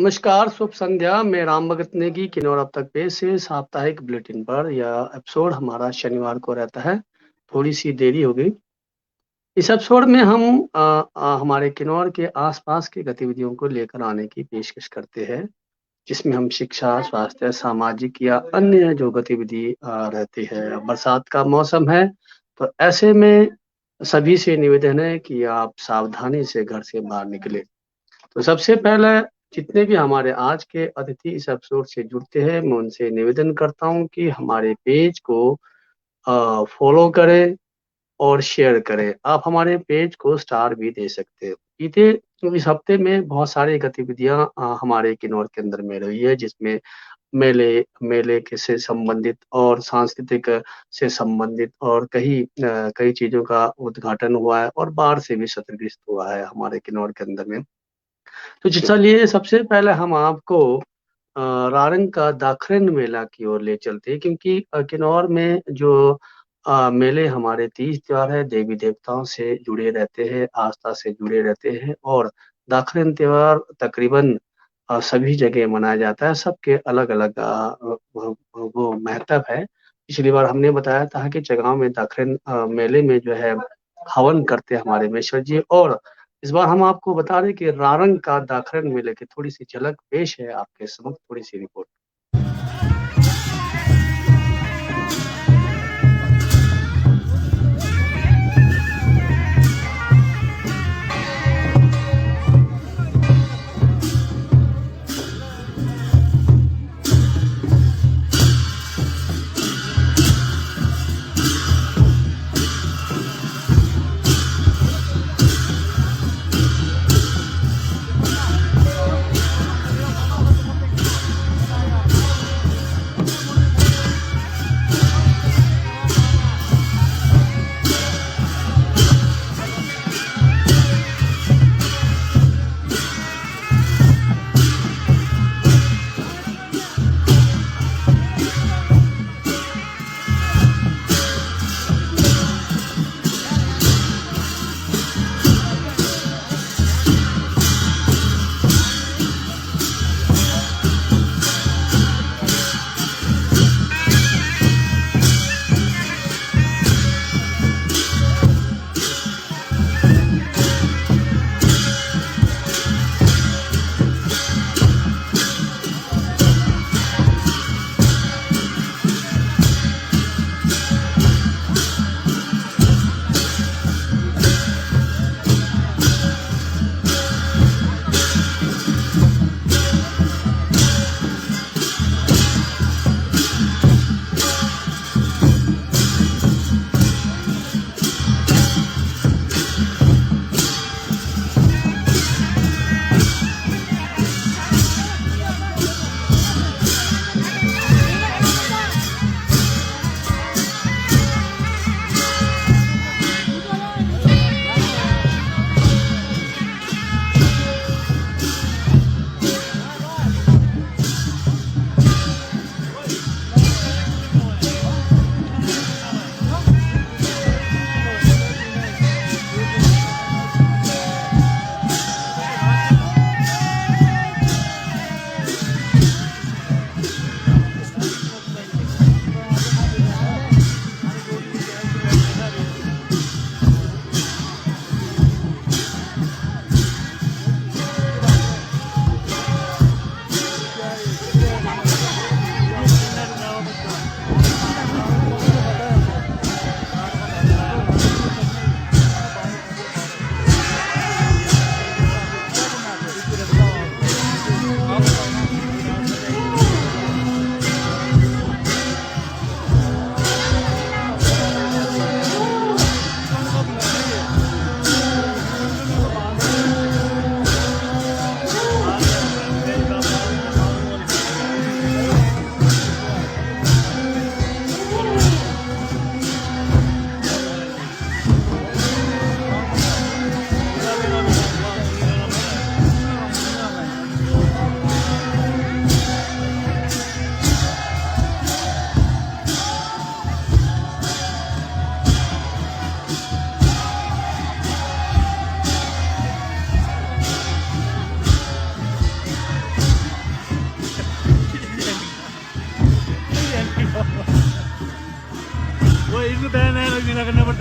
नमस्कार, शुभ संध्या। मैं राम भगत नेगी किन्नौर अब तक पेश है साप्ताहिक बुलेटिन पर। यह एपिसोड हमारा शनिवार को रहता है, थोड़ी सी देरी हो गई। इस एपिसोड में हम हमारे किन्नौर के आसपास की गतिविधियों को लेकर आने की पेशकश करते हैं, जिसमें हम शिक्षा, स्वास्थ्य, सामाजिक या अन्य जो गतिविधि रहती है। बरसात का मौसम है, तो ऐसे में सभी से निवेदन है कि आप सावधानी से घर से बाहर निकले। तो सबसे पहले जितने भी हमारे आज के अतिथि इस एपिसोड से जुड़ते हैं, मैं उनसे निवेदन करता हूं कि हमारे पेज को फॉलो करें और शेयर करें। आप हमारे पेज को स्टार भी दे सकते हो। बीते इस हफ्ते में बहुत सारी गतिविधियां हमारे किन्नौर के अंदर में रही है, जिसमें मेले मेले के से संबंधित और सांस्कृतिक से संबंधित और कई चीजों का उद्घाटन हुआ है और बाढ़ से भी क्षतिग्रस्त हुआ है हमारे किन्नौर के अंदर में। तो चलिए सबसे पहले हम आपको रारंग का दाखरन मेला की ओर ले चलते हैं, क्योंकि किन्नौर में जो मेले हमारे तीज त्योहार है, देवी देवताओं से जुड़े रहते हैं, आस्था से जुड़े रहते हैं। और दाखरन त्योहार तकरीबन सभी जगह मनाया जाता है। सबके अलग अलग वो महत्व है। पिछली बार हमने बताया था कि जगह में दाखरन मेले में जो है हवन करते हैं हमारे मेश्वर जी। और इस बार हम आपको बता दें कि रारंग का दाखरन मेले की थोड़ी सी झलक पेश है आपके समक्ष, थोड़ी सी रिपोर्ट।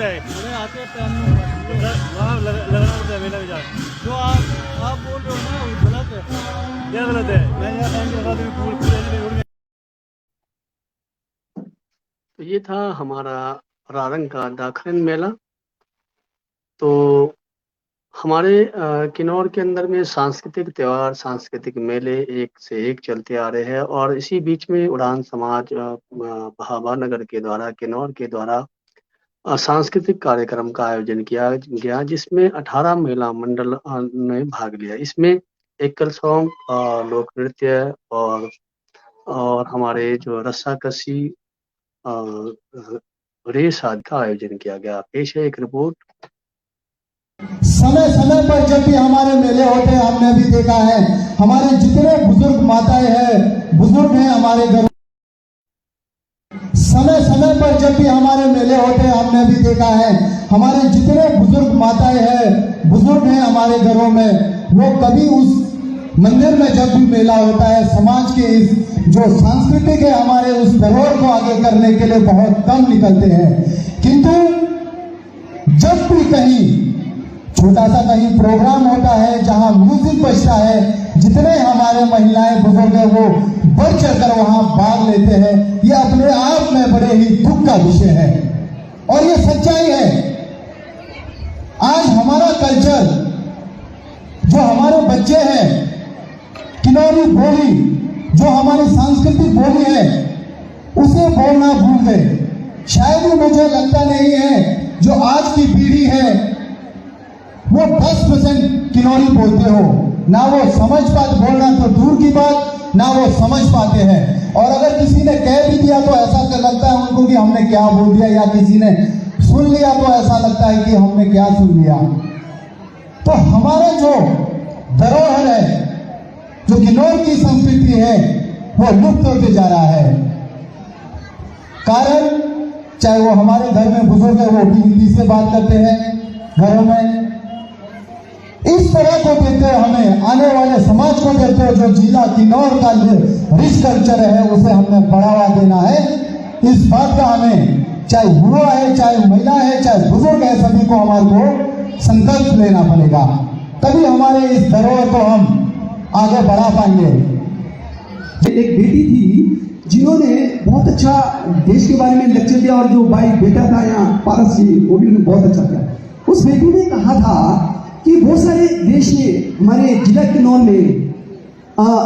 पड़ता है, वहाँ लगाना पड़ता है मेला में जाकर। जो आप बोल रहे हो ना वो गलत है। क्या गलत है? मैं यहाँ टाइम लगा दूँ पूरे। तो ये था हमारा रारंग का दाखरन मेला। तो हमारे किन्नौर के अंदर में सांस्कृतिक त्यौहार, सांस्कृतिक मेले एक से एक चलते आ रहे हैं। और इसी बीच में उड़ान समाज भाभा नगर के द्वारा, किन्नौर के द्वारा सांस्कृतिक कार्यक्रम का आयोजन किया गया, जिसमें 18 महिला मंडल ने भाग लिया। इसमें एकल सॉन्ग, लोक नृत्य और हमारे जो रस्साकसी, रेस आदि का आयोजन किया गया। पेश है एक रिपोर्ट। समय समय पर जब भी हमारे मेले होते हैं, हमने भी देखा है हमारे जितने बुजुर्ग माताएं हैं, बुजुर्ग हैं हमारे घर। समय समय पर जब भी हमारे मेले होते हैं, हमने भी देखा है हमारे जितने बुजुर्ग माताएं हैं, बुजुर्ग हैं हमारे घरों में, वो कभी उस मंदिर में जब भी मेला होता है, समाज के इस जो सांस्कृतिक है हमारे उस धरोहर को आगे करने के लिए बहुत कम निकलते हैं। किंतु जब भी कहीं छोटा सा कहीं प्रोग्राम होता है जहां म्यूजिक बजता है, जितने हमारे महिलाएं बुजुर्ग हैं वो बढ़ चढ़कर वहां भाग लेते हैं। ये अपने आप में बड़े ही दुख का विषय है और ये सच्चाई है। आज हमारा कल्चर, जो हमारे बच्चे हैं, किन्नौरी बोली जो हमारी सांस्कृतिक बोली है, उसे बोलना भूल गए। शायद ही मुझे लगता नहीं है जो आज की पीढ़ी है वो 10% किन्नौरी बोलते हो। ना वो समझ पाते, बोलना तो दूर की बात, ना वो समझ पाते हैं। और अगर किसी ने कह भी दिया तो ऐसा लगता है उनको कि हमने क्या बोल दिया, या किसी ने सुन लिया तो ऐसा लगता है कि हमने क्या सुन लिया। तो हमारा जो धरोहर है, जो किन्नौर की संस्कृति है, वो लुप्त होते जा रहा है। कारण चाहे वो हमारे घर में बुजुर्ग है, वो भी हिंदी से बात करते हैं घरों में। इस तरह को देते हैं हमें, आने वाले समाज को देते हैं, जो जिला किन्नौर का रिच कल्चर है उसे हमने बढ़ावा देना है। इस बात का हमें, चाहे युवा है, चाहे महिला है, चाहे बुजुर्ग है, सभी को हमारे को संकल्प लेना पड़ेगा, तभी हमारे इस धरोहर को हम आगे बढ़ा पाएंगे। एक बेटी थी जिन्होंने बहुत अच्छा देश के बारे में लेक्चर दिया, और जो भाई बेटा था यहाँ पारस जी, वो भी उन्होंने बहुत अच्छा किया। उस बेटी ने कहा था कि बहुत सारे देश में, हमारे जिला किन्नौर में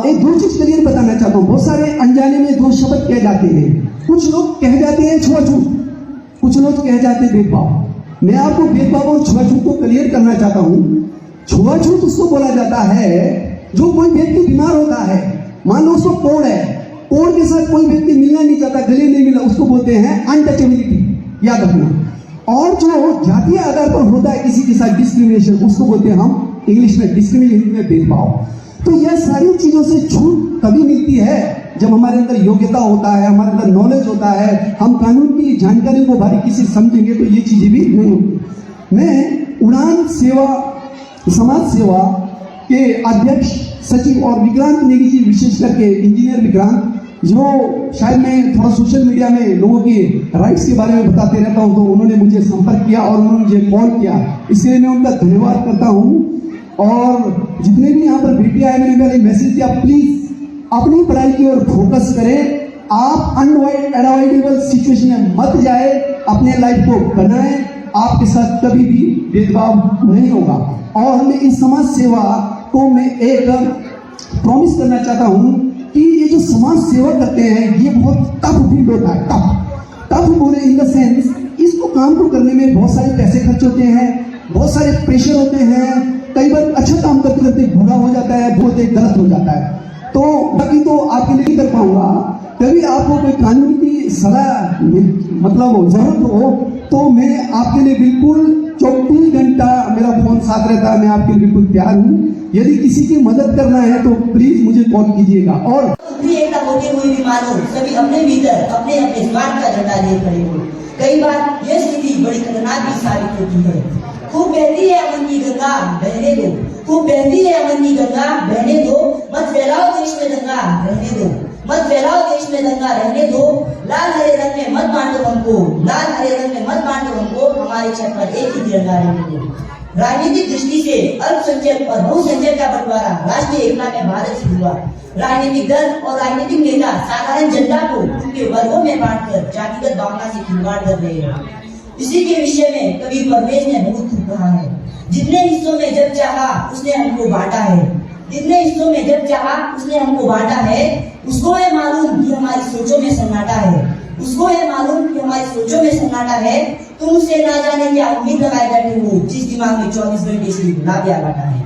एक दो चीज क्लियर बताना चाहता हूँ। बहुत सारे अनजाने में दो शब्द कह जाते हैं। कुछ लोग कह जाते हैं छुआछूत, कुछ लोग कह जाते हैं भेदभाव। मैं आपको भेदभाव और छुआछूत को क्लियर करना चाहता हूँ। छुआछूत उसको बोला जाता है जो कोई व्यक्ति बीमार होता है, मान लो उसको कोढ़ है, कोढ़ के साथ कोई व्यक्ति मिलना नहीं चाहता, गले नहीं मिला, उसको बोलते हैं अनटचेबिलिटी, याद रखना। और जो जातीय आधार पर होता है किसी के साथ डिस्क्रिमिनेशन, उसको बोलते हैं हम इंग्लिश में डिस्क्रिमिनेशन में भेदभाव। तो यह सारी चीजों से छूट तभी मिलती है जब हमारे अंदर योग्यता होता है, हमारे अंदर नॉलेज होता है, हम कानून की जानकारी को बारीकी से समझेंगे तो ये चीजें भी नहीं होंगी। मैं उड़ान सेवा समाज सेवा के अध्यक्ष सचिव और विक्रांत नेगी जी, विशेष करके इंजीनियर विक्रांत, जो शायद मैं थोड़ा सोशल मीडिया में लोगों के राइट्स के बारे में बताते रहता हूं, तो उन्होंने मुझे संपर्क किया और उन्होंने मुझे कॉल किया, इसलिए मैं उनका धन्यवाद करता हूं। और जितने भी यहाँ पर बेटियां आए, मैंने पहले मैसेज दिया, प्लीज अपनी पढ़ाई की ओर फोकस करें। आप अनअवॉइडेबल सिचुएशन में मत जाए, अपने लाइफ को बनाएं, आपके साथ कभी भी भेदभाव नहीं होगा। और मैं इस समाज सेवा को मैं एक प्रॉमिस करना चाहता हूं कि ये जो समाज सेवा करते हैं ये बहुत टफ फील्ड होता है। टफ बोले इन द सेंस, इसको काम को करने में बहुत सारे पैसे खर्च होते हैं, बहुत सारे प्रेशर होते हैं, कई बार अच्छा काम करते करते बुरा हो जाता है, बहुत गलत हो जाता है। तो बाकी तो आपके लिए नहीं कर पाऊंगा। कभी आपको कोई कानून की सलाह मतलब जरूरत हो तो मैं आपके लिए बिल्कुल 24 घंटा मेरा फोन साथ रहता है, मैं आपके लिए बिल्कुल तैयार हूँ। यदि किसी की मदद करना है तो प्लीज मुझे कॉल कीजिएगा। और एक होते हुए भी मानो सभी अपने भीतर अपने अपने स्वार्थ का झंडा लिए खड़े हो। कई बार यह स्थिति बड़ी खतरनाक भी साबित होती है। खूब बहती है अमन की गंगा बहने दो, खूब बहती है अमन की गंगा बहने दो, मत फैलाओ देश में दंगा रहने दो। मत फैलाओ देश में दंगा, रहने दो लाल हरे रंग में मत बांटो हमको, लाल हरे रंग में मत बांटो हमको, हमारे छत पर एक ही तिरंगा रहने दो। राजनीतिक दृष्टि से अल्पसंख्यक और बहुसंख्यक का बंटवारा राष्ट्रीय एकता में भारत से हुआ। राजनीतिक दल और राजनीतिक नेता साधारण जनता को उनके वर्गों में बांटकर जातिगत भावना से खिलवाड़ कर रहे हैं। इसी के विषय में कबीर परवेज ने बहुत खूब कहा है, जितने हिस्सों में जब चाहा उसने हमको बांटा है, जितने हिस्सों में जब चाहा उसने हमको बांटा है। उसको है मालूम कि हमारी सोचों में सन्नाटा है, उसको है मालूम कि हमारी सोचों में सन्नाटा है। तुम उसे ना जाने क्या उम्मीद लगाए बैठे हो, जिस दिमाग में 24 घंटे से गुलाब या बांटा है।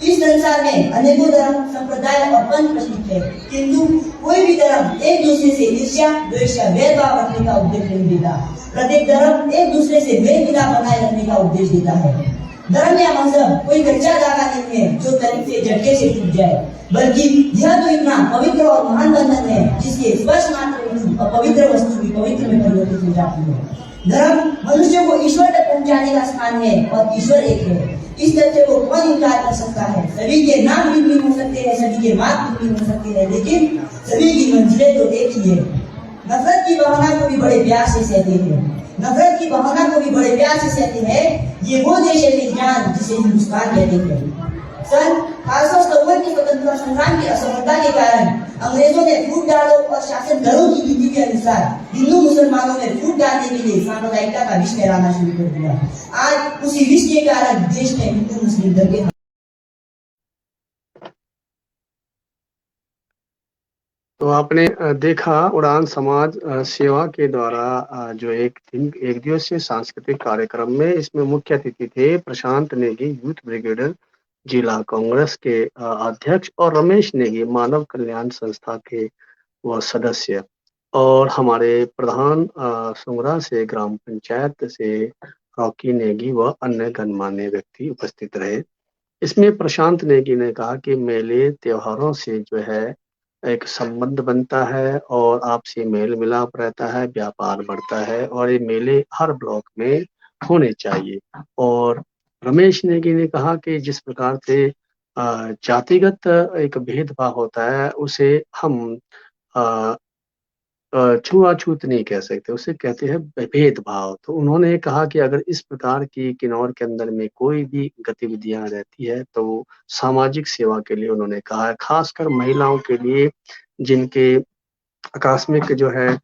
इस संसार में अनेकों धर्म, संप्रदाय और पंथ प्रचलित है, किंतु कोई भी धर्म एक दूसरे से ईर्ष्या, द्वेष या भेदभाव रखने का उपदेश नहीं देता। प्रत्येक धर्म एक दूसरे से मेल मिलाप बनाए रखने का उपदेश देता है। धर्म या मजहब कोई कच्चा धागा नहीं है जो तनिक से झटके से टूट जाए, बल्कि यह तो इतना पवित्र और महान बंधन है जिसके स्पर्श मात्र अपवित्र वस्तु भी पवित्र में परिवर्तित हो जाती है। धर्म मनुष्य को ईश्वर तक पहुंचाने का स्थान है और ईश्वर एक है। इस तथ्य को कौन इनकार कर सकता है? सभी के नाम भिन्न हो सकते हैं, सभी के मार्ग भिन्न हो सकते हैं, लेकिन सभी की मंजिलें तो एक ही है। नफरत की भावना को भी बड़े प्यार से सहते हैं, नफरत की भावना को भी बड़े प्यार से सहते हैं। ये वो देश है विज्ञान जिसे हिंदुस्तान कहते हैं। सन 1857 के स्वतंत्रता संग्राम की असफलता के कारण अंग्रेजों ने फूट डालो और शासन दलों की नीति के अनुसार हिंदू मुसलमानों में फूट डालने के लिए सांप्रदायिकता का विष फैलाना शुरू कर दिया। आज उसी विष के कारण देश में हिंदू मुस्लिम दंगे। तो आपने देखा उड़ान समाज सेवा के द्वारा जो एक दिवसीय सांस्कृतिक कार्यक्रम में, इसमें मुख्य अतिथि थे प्रशांत नेगी, यूथ ब्रिगेडर जिला कांग्रेस के अध्यक्ष, और रमेश नेगी, मानव कल्याण संस्था के वह सदस्य, और हमारे प्रधान सुंगरा से ग्राम पंचायत से रॉकी नेगी व अन्य गणमान्य व्यक्ति उपस्थित रहे। इसमें प्रशांत नेगी ने कहा कि मेले त्योहारों से जो है एक संबंध बनता है और आपसी मेल मिलाप रहता है, व्यापार बढ़ता है, और ये मेले हर ब्लॉक में होने चाहिए। और रमेश नेगी ने कहा कि जिस प्रकार से जातिगत एक भेदभाव होता है उसे हम छुआछूत नहीं कह सकते, उसे कहते हैं भेदभाव। तो उन्होंने कहा कि अगर इस प्रकार की किन्नौर के अंदर में कोई भी गतिविधियां रहती है तो सामाजिक सेवा के लिए उन्होंने कहा है, खासकर महिलाओं के लिए जिनके आकस्मिक जो है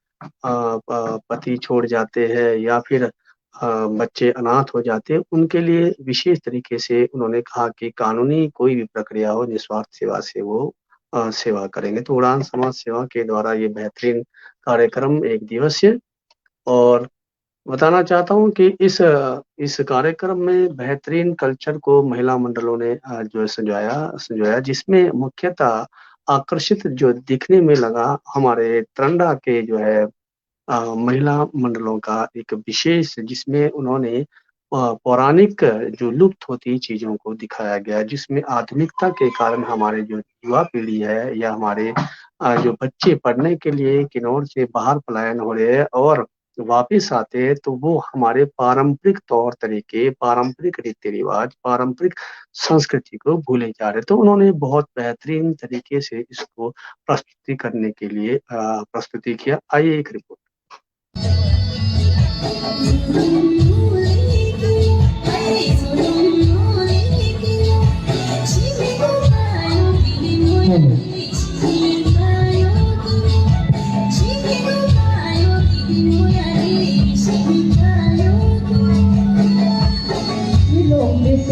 पति छोड़ जाते हैं या फिर बच्चे अनाथ हो जाते हैं, उनके लिए विशेष तरीके से उन्होंने कहा कि कानूनी कोई भी प्रक्रिया हो, निस्वार्थ सेवा से वो सेवा करेंगे। तो उड़ान समाज सेवा के द्वारा ये बेहतरीन कार्यक्रम एक दिवसीय, और बताना चाहता हूँ कि इस कार्यक्रम में बेहतरीन कल्चर को महिला मंडलों ने जो संजोया, जिसमें मुख्यतः आकर्षित जो दिखने में लगा हमारे तरंडा के जो है महिला मंडलों का एक विशेष, जिसमें उन्होंने पौराणिक जो लुप्त होती चीजों को दिखाया गया, जिसमें आधुनिकता के कारण हमारे जो युवा पीढ़ी है या हमारे जो बच्चे पढ़ने के लिए किन्नौर से बाहर पलायन हो रहे हैं और वापस आते हैं, तो वो हमारे पारंपरिक तौर तरीके, पारंपरिक रीति रिवाज, पारंपरिक संस्कृति को भूले जा रहे। तो उन्होंने बहुत बेहतरीन तरीके से इसको प्रस्तुति करने के लिए प्रस्तुति किया। आइए एक रिपोर्ट।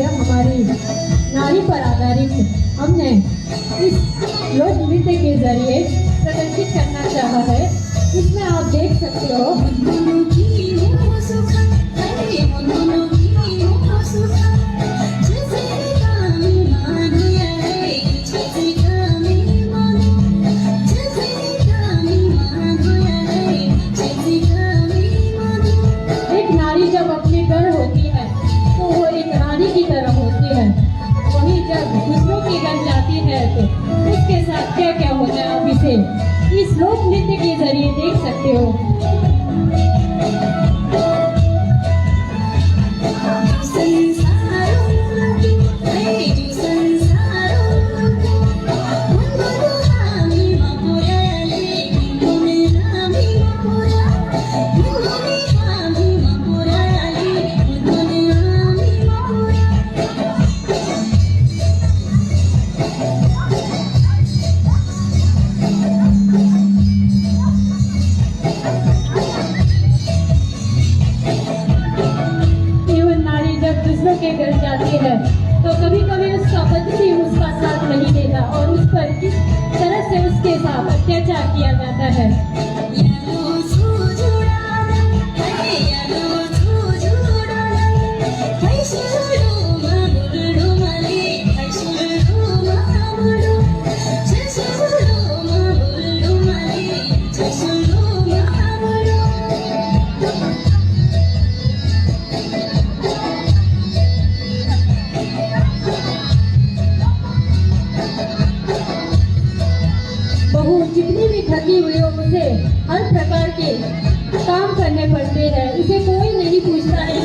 हमारी नारी पर आधारित हमने इस लोक नृत्य के जरिए प्रदर्शित करना चाहा है। इसमें आप देख सकते हो एक नारी जब अपने घर होती है तो वो एक रानी की तरह होती है, वही जब दूसरों के घर जाती है तो उसके साथ क्या क्या होता है आप इसे इस लोक नृत्य के जरिए देख सकते हो। तो कभी कभी उसका पति भी उसका साथ नहीं देता और उस पर किस तरह से उसके साथ अत्याचार किया जाता है। बहू जितनी भी थकी हुई हो उसे हर प्रकार के काम करने पड़ते हैं, इसे कोई नहीं पूछता है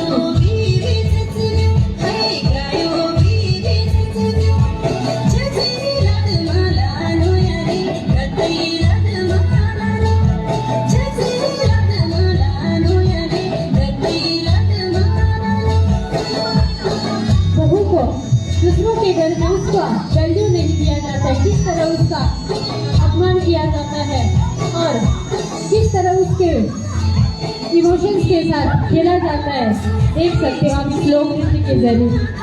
बहू को दूसरों के घर में उसका वैल्यू नहीं दिया जाता है, किस तरह उसका अपमान किया जाता है और किस तरह उसके इमोशंस के साथ खेला जाता है, देख सकते हो आप इस लोक नृत्य के जरिए।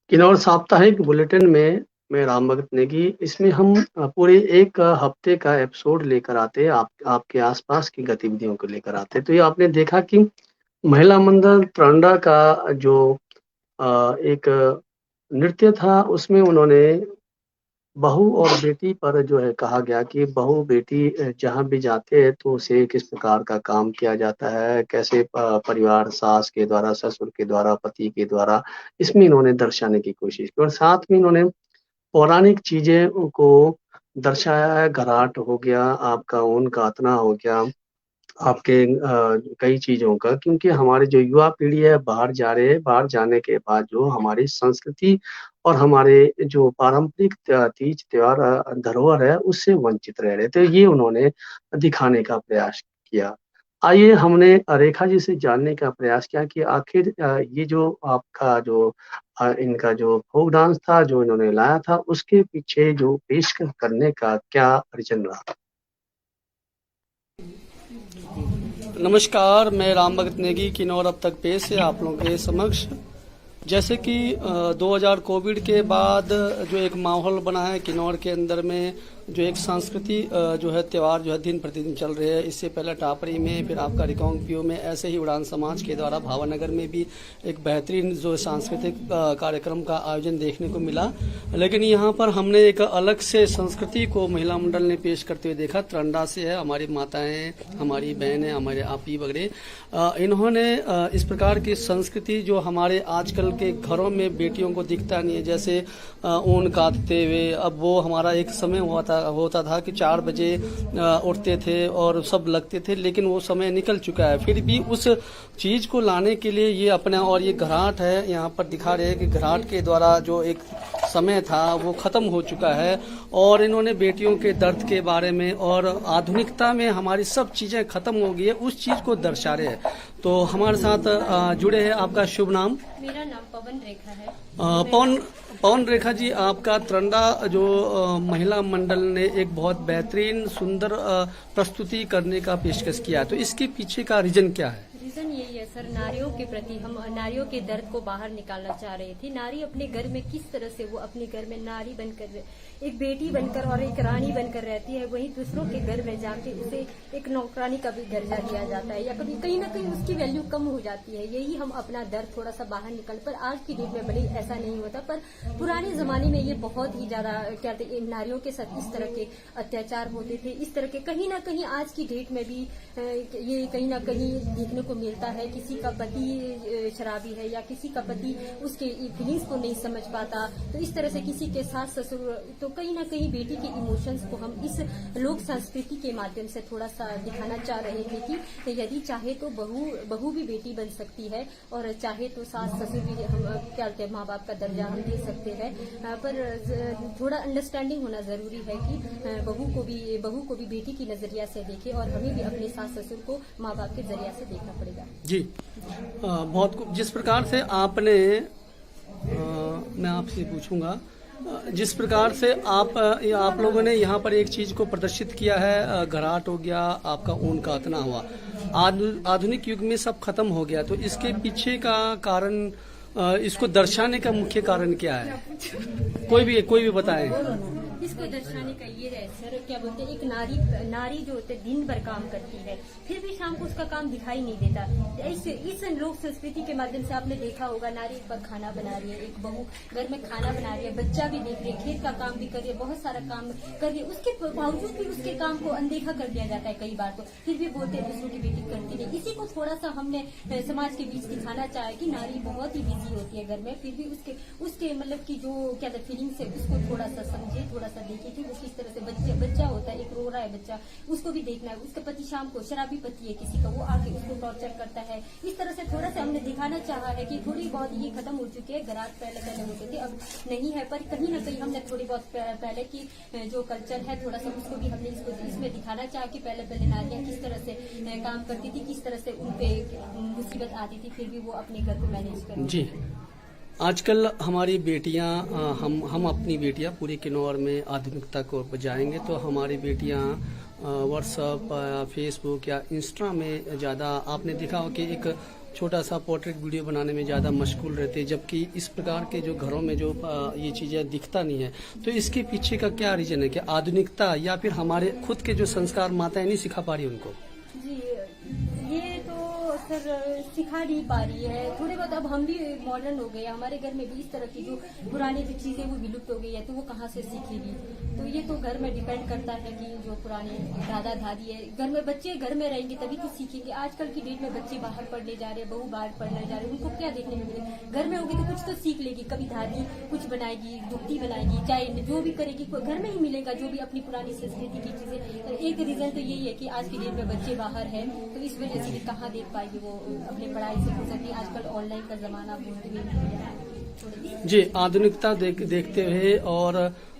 किन्नौर साप्ताहिक बुलेटिन में मैं राम भगत नेगी। इसमें हम पूरे एक हफ्ते का एपिसोड लेकर आते हैं, आपके आसपास की गतिविधियों को लेकर आते हैं। तो ये आपने देखा कि महिला मंडल त्रांडा का जो एक नृत्य था, उसमें उन्होंने बहू और बेटी पर जो है कहा गया कि बहू बेटी जहाँ भी जाते हैं तो उसे किस प्रकार का काम किया जाता है, कैसे परिवार सास के द्वारा, ससुर के द्वारा, पति के द्वारा, इसमें इन्होंने दर्शाने की कोशिश की। और साथ में इन्होंने पौराणिक चीजें को दर्शाया है। घराट हो गया, आपका ऊन कातना हो गया, आपके कई चीजों का, क्योंकि हमारे जो युवा पीढ़ी है बाहर जा रहे हैं, बाहर जाने के बाद जो हमारी संस्कृति और हमारे जो पारंपरिक तीज त्योहार धरोहर है उससे वंचित रह रहे थे। ये उन्होंने दिखाने का प्रयास किया। आइए हमने रेखा जी से जानने का प्रयास किया कि आखिर ये जो आपका जो इनका जो फोक डांस था जो इन्होंने लाया था उसके पीछे जो पेश करने का क्या रीजन रहा। नमस्कार, मैं राम भगत नेगी किन्नौर अब तक पेश है आप लोगों के समक्ष। जैसे कि 2000 कोविड के बाद जो एक माहौल बना है किन्नौर के अंदर में, जो एक संस्कृति जो है त्यौहार जो है दिन प्रतिदिन चल रहे हैं। इससे पहले टापरी में, फिर आपका रिकांगपिओ में, ऐसे ही उड़ान समाज के द्वारा भावनगर में भी एक बेहतरीन जो सांस्कृतिक कार्यक्रम का आयोजन देखने को मिला। लेकिन यहाँ पर हमने एक अलग से संस्कृति को महिला मंडल ने पेश करते हुए देखा। तरंडा से है, हमारी माताएं, हमारी बहनें, हमारे आपी वगैरह, इन्होंने इस प्रकार की संस्कृति जो हमारे आजकल के घरों में बेटियों को दिखता नहीं है, जैसे ऊन काटते हुए। अब वो हमारा एक समय होता था कि 4 बजे उठते थे और सब लगते थे, लेकिन वो समय निकल चुका है। फिर भी उस चीज को लाने के लिए ये अपने, और ये घराट है, यहाँ पर दिखा रहे हैं कि घराट के द्वारा जो एक समय था वो खत्म हो चुका है। और इन्होंने बेटियों के दर्द के बारे में और आधुनिकता में हमारी सब चीजें खत्म हो गई है, उस चीज को दर्शा रहे हैं। तो हमारे साथ जुड़े हैं, आपका शुभ नाम? मेरा नाम पवन रेखा है। पवन रेखा जी, आपका तरंडा जो महिला मंडल ने एक बहुत बेहतरीन सुंदर प्रस्तुति करने का पेशकश किया, तो इसके पीछे का रीजन क्या है? रीजन यही है सर, नारियों के प्रति हम नारियों के दर्द को बाहर निकालना चाह रहे थे। नारी अपने घर में किस तरह से वो अपने घर में नारी बनकर, एक बेटी बनकर और एक रानी बनकर रहती है, वहीं दूसरों के घर में जाके उसे एक नौकरानी का भी दर्जा दिया जाता है, या कभी कहीं ना कहीं उसकी वैल्यू कम हो जाती है। यही हम अपना दर्द थोड़ा सा बाहर निकल, पर आज की डेट में भले ऐसा नहीं होता, पर पुराने जमाने में ये बहुत ही ज्यादा क्या कहते, नारियों के साथ इस तरह के अत्याचार होते थे, इस तरह के कहीं ना कहीं आज की डेट में भी ये कहीं ना कहीं देखने को मिलता है। किसी का पति शराबी है या किसी का पति उसके फीलिंग्स को नहीं समझ पाता, तो इस तरह से किसी के सास ससुर, तो कहीं ना कहीं बेटी के इमोशंस को हम इस लोक संस्कृति के माध्यम से थोड़ा सा दिखाना चाह रहे थे कि यदि चाहे तो बहू भी बेटी बन सकती है, और चाहे तो सास ससुर भी हम क्या कहते हैं, माँ बाप का दर्जा हम दे सकते हैं। पर थोड़ा अंडरस्टैंडिंग होना जरूरी है कि बहू को भी बेटी की नजरिया से देखे, और हमें भी अपने सास ससुर को माँ बाप के जरिया से देखना पड़ेगा। जी, जिस प्रकार से आपने, मैं आपसे पूछूंगा, जिस प्रकार से आप लोगों ने यहाँ पर एक चीज को प्रदर्शित किया है, घराट हो गया, आपका ऊन कातना हुआ, आधुनिक युग में सब खत्म हो गया, तो इसके पीछे का कारण, इसको दर्शाने का मुख्य कारण क्या है? कोई भी बताएं। इसको दर्शाने का ये है सर, क्या बोलते हैं, एक नारी जो होते दिन भर काम करती है, फिर भी शाम को उसका काम दिखाई नहीं देता। इस लोक संस्कृति के माध्यम से आपने देखा होगा, नारी एक बार खाना बना रही है, एक बहू घर में खाना बना रही है, बच्चा भी देख रही है, खेत का काम भी कर रही है, बहुत सारा काम कर रही है, उसके बावजूद भी उसके काम को अनदेखा कर दिया जाता है कई बार, तो फिर भी बोलते हैं दूसरों की बेटी करती नहीं। इसी को थोड़ा सा हमने समाज के बीच दिखाना चाहा कि नारी बहुत ही बिजी होती है घर में, फिर भी उसके मतलब की जो क्या फीलिंग्स है उसको थोड़ा सा समझे, थोड़ा सा देखे कि वो किस तरह से बच्चा होता है, एक रो रहा है बच्चा, उसको भी देखना है, उसका पति शाम को शराबी पति है किसी का, वो आके उसको टॉर्चर करता है। इस तरह से थोड़ा सा हमने दिखाना चाहा है कि थोड़ी बहुत ये खत्म हो चुकी है, घराट पहले होते थे, अब नहीं है, पर कहीं ना कहीं हमने थोड़ी बहुत पहले की जो कल्चर है थोड़ा सा उसको भी हमने इसमें दिखाना चाहा कि पहले नारियां किस तरह से काम करती थी, किस तरह से उनपे मुसीबत आती थी, फिर भी वो अपने घर को मैनेज करती। जी, आजकल हमारी बेटियां, हम अपनी बेटियां पूरे किन्नौर में आधुनिकता को बजाएंगे, तो हमारी बेटियां व्हाट्सएप, फेसबुक या इंस्टा में ज़्यादा, आपने देखा हो कि एक छोटा सा पोर्ट्रेट वीडियो बनाने में ज़्यादा मशगूल रहते हैं, जबकि इस प्रकार के जो घरों में जो ये चीज़ें दिखता नहीं है। तो इसके पीछे का क्या रीजन है? कि आधुनिकता या फिर हमारे खुद के जो संस्कार माताएं नहीं सिखा पा रही उनको? जी, ये तो सर सिखा नहीं पा रही है थोड़े बहुत। अब हम भी मॉडर्न हो गए, हमारे घर में भी इस तरह की जो पुरानी जो चीजें वो विलुप्त हो गई है, तो वो कहाँ से सीखेगी? तो ये तो घर में डिपेंड करता है कि जो पुराने दादा दादी है, घर में बच्चे घर में रहेंगे तभी तो सीखेंगे। आजकल की डेट में बच्चे बाहर पढ़ने जा रहे हैं, बहू बाहर पढ़ने जा रहे हैं, उनको क्या देखने में मिलेगा? घर में होगी तो कुछ तो सीख लेगी, कभी दादी कुछ बनाएगी, दुखती बनाएगी, चाहे जो भी करेगी घर में ही मिलेगा, जो भी अपनी पुरानी संस्कृति की चीजें। एक रीजन तो यही है कि आज की डेट में बच्चे बाहर है, तो इस वजह से कहाँ देख पाएगी वो अपने पढ़ाई से गुजरती। आजकल ऑनलाइन का जमाना बोलते हुए जी, आधुनिकता देखते हुए और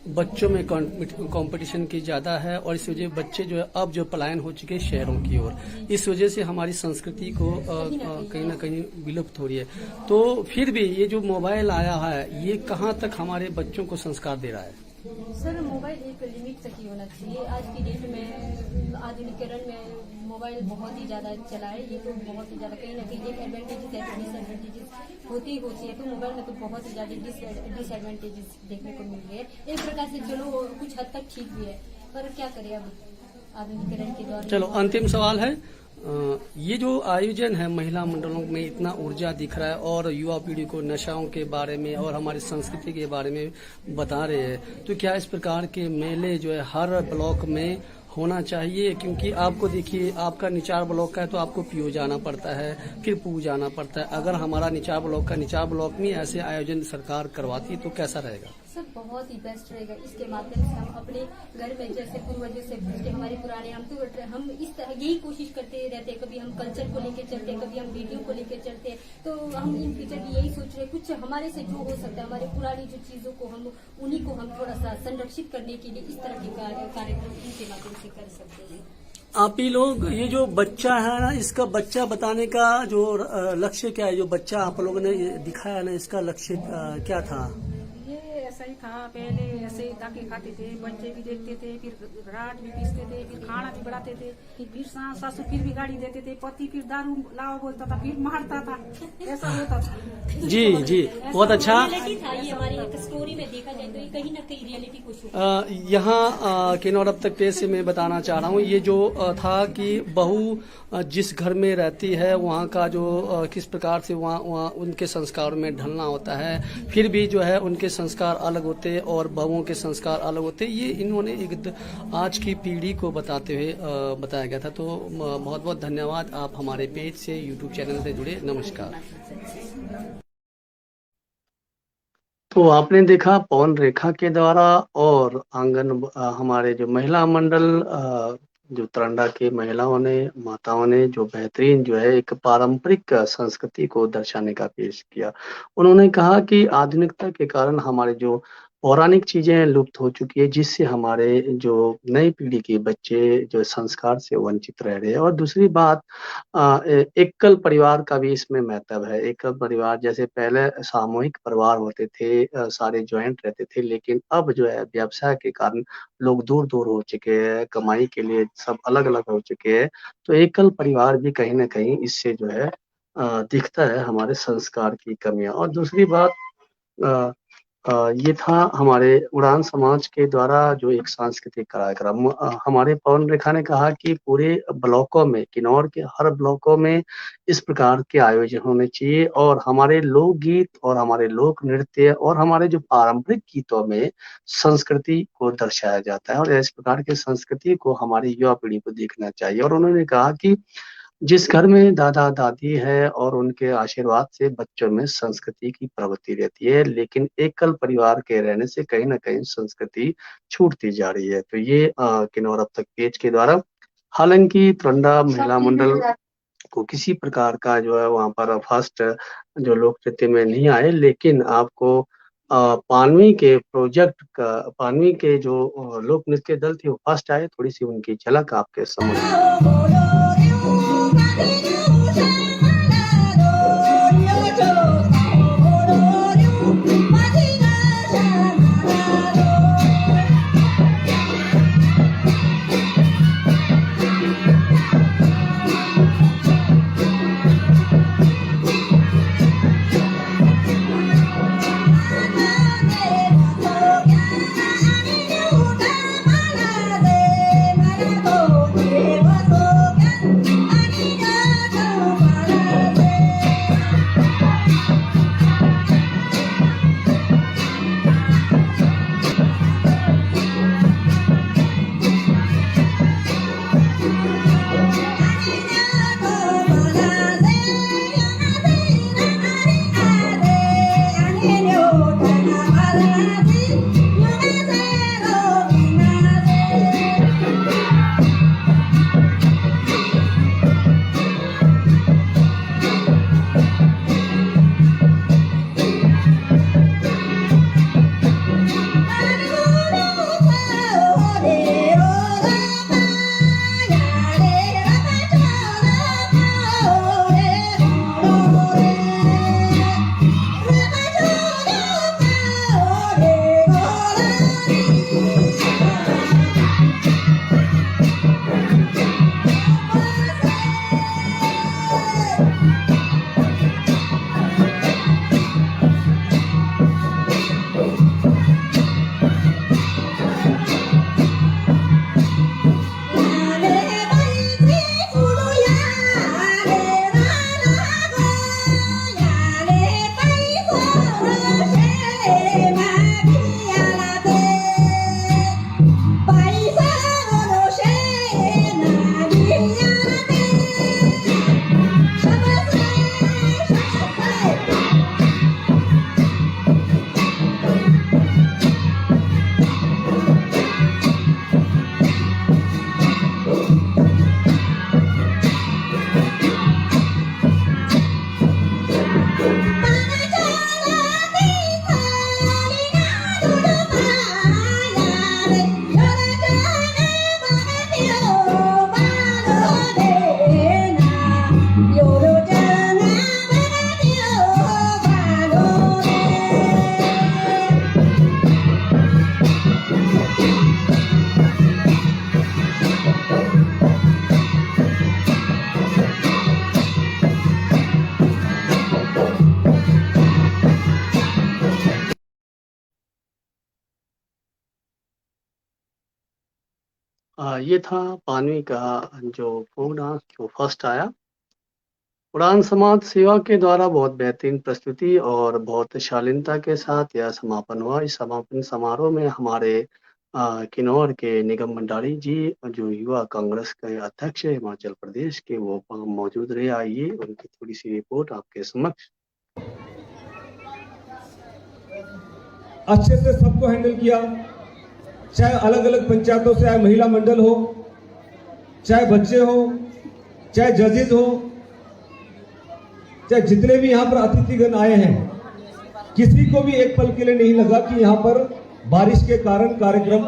बच्चों में कंपटीशन की ज़्यादा है और इस वजह बच्चे जो है अब जो पलायन हो चुके हैं शहरों की ओर, इस वजह से हमारी संस्कृति को कहीं ना कहीं विलुप्त हो रही है। तो फिर भी ये जो मोबाइल आया है ये कहाँ तक हमारे बच्चों को संस्कार दे रहा है? सर मोबाइल एक लिमिट तक ही होना चाहिए। आज की डेट में आधुनिकीकरण में मोबाइल बहुत ही ज़्यादा चला है, ये तो बहुत ही ज़्यादा कहीं ना कहीं एक एडवांटेजेस है, डिसएडवांटेजेस होती है। तो मोबाइल में तो बहुत ही ज़्यादा डिसएडवांटेजेस देखने को मिल रही है। एक प्रकार से चलो कुछ हद तक ठीक भी है, पर क्या करें अब आधुनिकीकरण के द्वारा। चलो अंतिम सवाल है, ये जो आयोजन है महिला मंडलों में इतना ऊर्जा दिख रहा है और युवा पीढ़ी को नशाओं के बारे में और हमारी संस्कृति के बारे में बता रहे हैं, तो क्या इस प्रकार के मेले जो है हर ब्लॉक में होना चाहिए? क्योंकि आपको देखिए आपका निचार ब्लॉक का है तो आपको पीओ जाना पड़ता है, फिर पू जाना पड़ता है। अगर हमारा निचार ब्लॉक में ऐसे आयोजन सरकार करवाती है तो कैसा रहेगा? सर बहुत ही बेस्ट रहेगा। इसके माध्यम से हम अपने घर में जैसे पूर्वजों से पूछते हमारे पुराने हम इस तरह यही कोशिश करते रहते हैं। कभी हम कल्चर को लेकर चलते हैं, कभी हम वीडियो को लेकर चलते हैं। तो हम इन फ्यूचर की यही सोच रहे हैं कुछ हमारे से जो हो सकता है, हमारे पुरानी जो चीजों को हम उन्हीं को हम थोड़ा सा संरक्षित करने के लिए इस तरह के कार्यक्रम इनके माध्यम से कर सकते हैं। आप ही लोग ये जो बच्चा है ना, इसका बच्चा बताने का जो लक्ष्य क्या है? जो बच्चा आप लोगों ने दिखाया ना, इसका लक्ष्य क्या था? ऐसा ही था। पहले ऐसे डाके खाते थे, बच्चे भी देखते थे, फिर रात भी पीसते थे, फिर खाना भी बनाते थे, फिर सासू फिर भी गाड़ी देते थे, पति फिर दारू लाओ बोलता था, फिर मारता था, ऐसा होता था। जी जी, बहुत अच्छा। था ये हमारी एक स्टोरी में देखा जाए तो ये कहीं ना कहीं रियलिटी को यहाँ किन्नौर अब तक पेश से मैं बताना चाह रहा हूँ, ये जो था कि बहू जिस घर में रहती है वहाँ का जो किस प्रकार से वहाँ उनके संस्कार में ढलना होता है, फिर भी जो है उनके संस्कार अलग होते हैं और बहुओं के संस्कार अलग होते हैं। ये इन्होंने एक आज की पीढ़ी को बताते हुए बताया गया था। तो बहुत बहुत धन्यवाद, आप हमारे पेज से यूट्यूब चैनल से जुड़े। नमस्कार। तो आपने देखा पवन रेखा के द्वारा और आंगन हमारे जो महिला मंडल जो तरंडा के महिलाओं ने माताओं ने जो बेहतरीन जो है एक पारंपरिक संस्कृति को दर्शाने का पेश किया। उन्होंने कहा कि आधुनिकता के कारण हमारे जो पौराणिक चीजें लुप्त हो चुकी है, जिससे हमारे जो नई पीढ़ी के बच्चे जो संस्कार से वंचित रह रहे हैं। और दूसरी बात एकल परिवार का भी इसमें महत्व है। एकल परिवार जैसे पहले सामूहिक परिवार होते थे, सारे ज्वाइंट रहते थे, लेकिन अब जो है व्यवसाय के कारण लोग दूर दूर हो चुके हैं, कमाई के लिए सब अलग अलग हो चुके हैं। तो एकल परिवार भी कहीं ना कहीं इससे जो है दिखता है हमारे संस्कार की कमियां। और दूसरी बात ये था हमारे उड़ान समाज के द्वारा जो एक सांस्कृतिक कार्यक्रम। हमारे पवन रेखा ने कहा कि पूरे ब्लॉकों में, किन्नौर के हर ब्लॉकों में इस प्रकार के आयोजन होने चाहिए और हमारे लोकगीत और हमारे लोक नृत्य और हमारे जो पारंपरिक गीतों में संस्कृति को दर्शाया जाता है और इस प्रकार के संस्कृति को हमारी युवा पीढ़ी को देखना चाहिए। और उन्होंने कहा कि जिस घर में दादा दादी है और उनके आशीर्वाद से बच्चों में संस्कृति की प्रवृत्ति रहती है, लेकिन एकल परिवार के रहने से कहीं ना कहीं संस्कृति छूटती जा रही है। तो ये किन्नौर अब तक पेज के द्वारा, हालांकि तरंडा महिला मंडल को किसी प्रकार का जो है वहाँ पर फर्स्ट जो लोक नृत्य में नहीं आए, लेकिन आपको पानवी के प्रोजेक्ट का, पानवी के जो लोक नृत्य दल थे वो फर्स्ट आए। थोड़ी सी उनकी झलक आपके समझ। ये था पानवी का जो फोक डांस जो फर्स्ट आया। उड़ान समाज सेवा के द्वारा बहुत बेहतरीन प्रस्तुति और बहुत शालीनता के साथ यह समापन हुआ। इस समापन समारोह में हमारे किन्नौर के निगम भंडारी जी जो युवा कांग्रेस के अध्यक्ष है हिमाचल प्रदेश के, वो मौजूद रहे। आइए उनकी थोड़ी सी रिपोर्ट आपके समक्ष। अच्छे से सबको हैंडल किया, चाहे अलग अलग पंचायतों से आए महिला मंडल हो, चाहे बच्चे हो, चाहे जजेस हो, चाहे जितने भी यहाँ पर अतिथिगण आए हैं, किसी को भी एक पल के लिए नहीं लगा कि यहाँ पर बारिश के कारण कार्यक्रम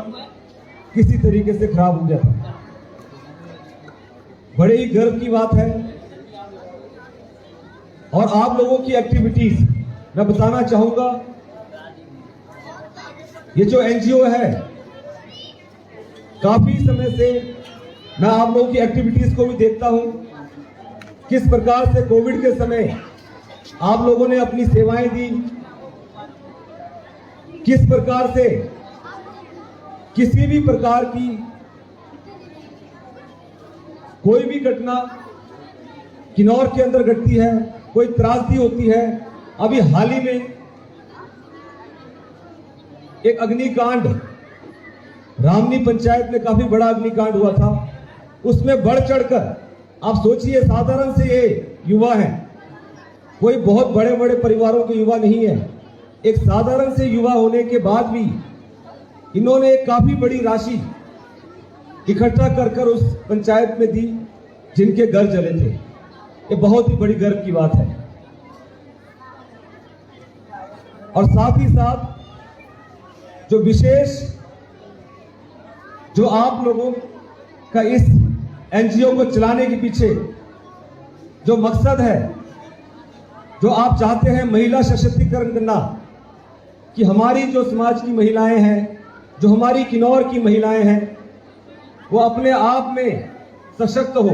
किसी तरीके से खराब हो जाता। बड़े ही गर्व की बात है। और आप लोगों की एक्टिविटीज मैं बताना चाहूंगा, ये जो एनजीओ है, काफी समय से मैं आप लोगों की एक्टिविटीज को भी देखता हूं, किस प्रकार से कोविड के समय आप लोगों ने अपनी सेवाएं दी, किस प्रकार से किसी भी प्रकार की कोई भी घटना किन्नौर के अंदर घटती है, कोई त्रासदी होती है। अभी हाल ही में एक अग्निकांड रामनी पंचायत में काफी बड़ा अग्निकांड हुआ था, उसमें बढ़ चढ़कर आप सोचिए, साधारण से ये युवा हैं, कोई बहुत बड़े बड़े परिवारों के युवा नहीं है, एक साधारण से युवा होने के बाद भी इन्होंने एक काफी बड़ी राशि इकट्ठा कर उस पंचायत में दी जिनके घर जले थे। ये बहुत ही बड़ी गर्व की बात है। और साथ ही साथ जो विशेष जो आप लोगों का इस एनजीओ को चलाने के पीछे जो मकसद है, जो आप चाहते हैं महिला सशक्तिकरण करना, कि हमारी जो समाज की महिलाएं हैं, जो हमारी किन्नौर की महिलाएं हैं, वो अपने आप में सशक्त हो।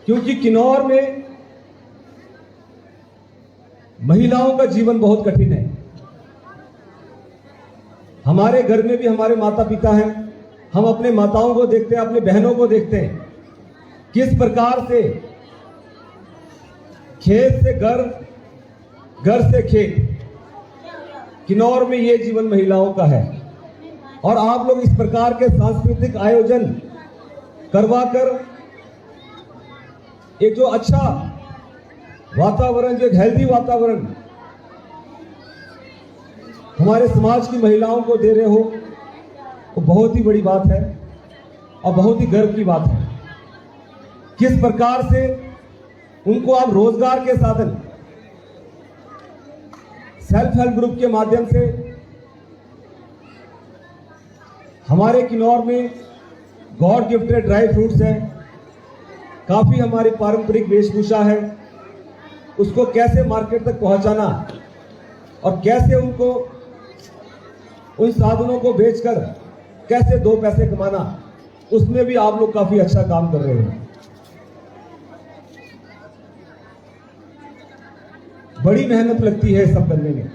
क्योंकि किन्नौर में महिलाओं का जीवन बहुत कठिन है। हमारे घर में भी हमारे माता पिता हैं, हम अपने माताओं को देखते हैं, अपने बहनों को देखते हैं, किस प्रकार से खेत से घर, घर से खेत, किन्नौर में ये जीवन महिलाओं का है। और आप लोग इस प्रकार के सांस्कृतिक आयोजन करवाकर एक जो अच्छा वातावरण, जो एक हेल्दी वातावरण हमारे समाज की महिलाओं को दे रहे हो, वो बहुत ही बड़ी बात है और बहुत ही गर्व की बात है। किस प्रकार से उनको आप रोजगार के साधन सेल्फ हेल्प ग्रुप के माध्यम से, हमारे किन्नौर में गॉड गिफ्टेड ड्राई फ्रूट्स है, काफी हमारी पारंपरिक वेशभूषा है, उसको कैसे मार्केट तक पहुंचाना और कैसे उनको उन साधनों को बेचकर कैसे दो पैसे कमाना, उसमें भी आप लोग काफी अच्छा काम कर रहे हैं। बड़ी मेहनत लगती है सब करने में।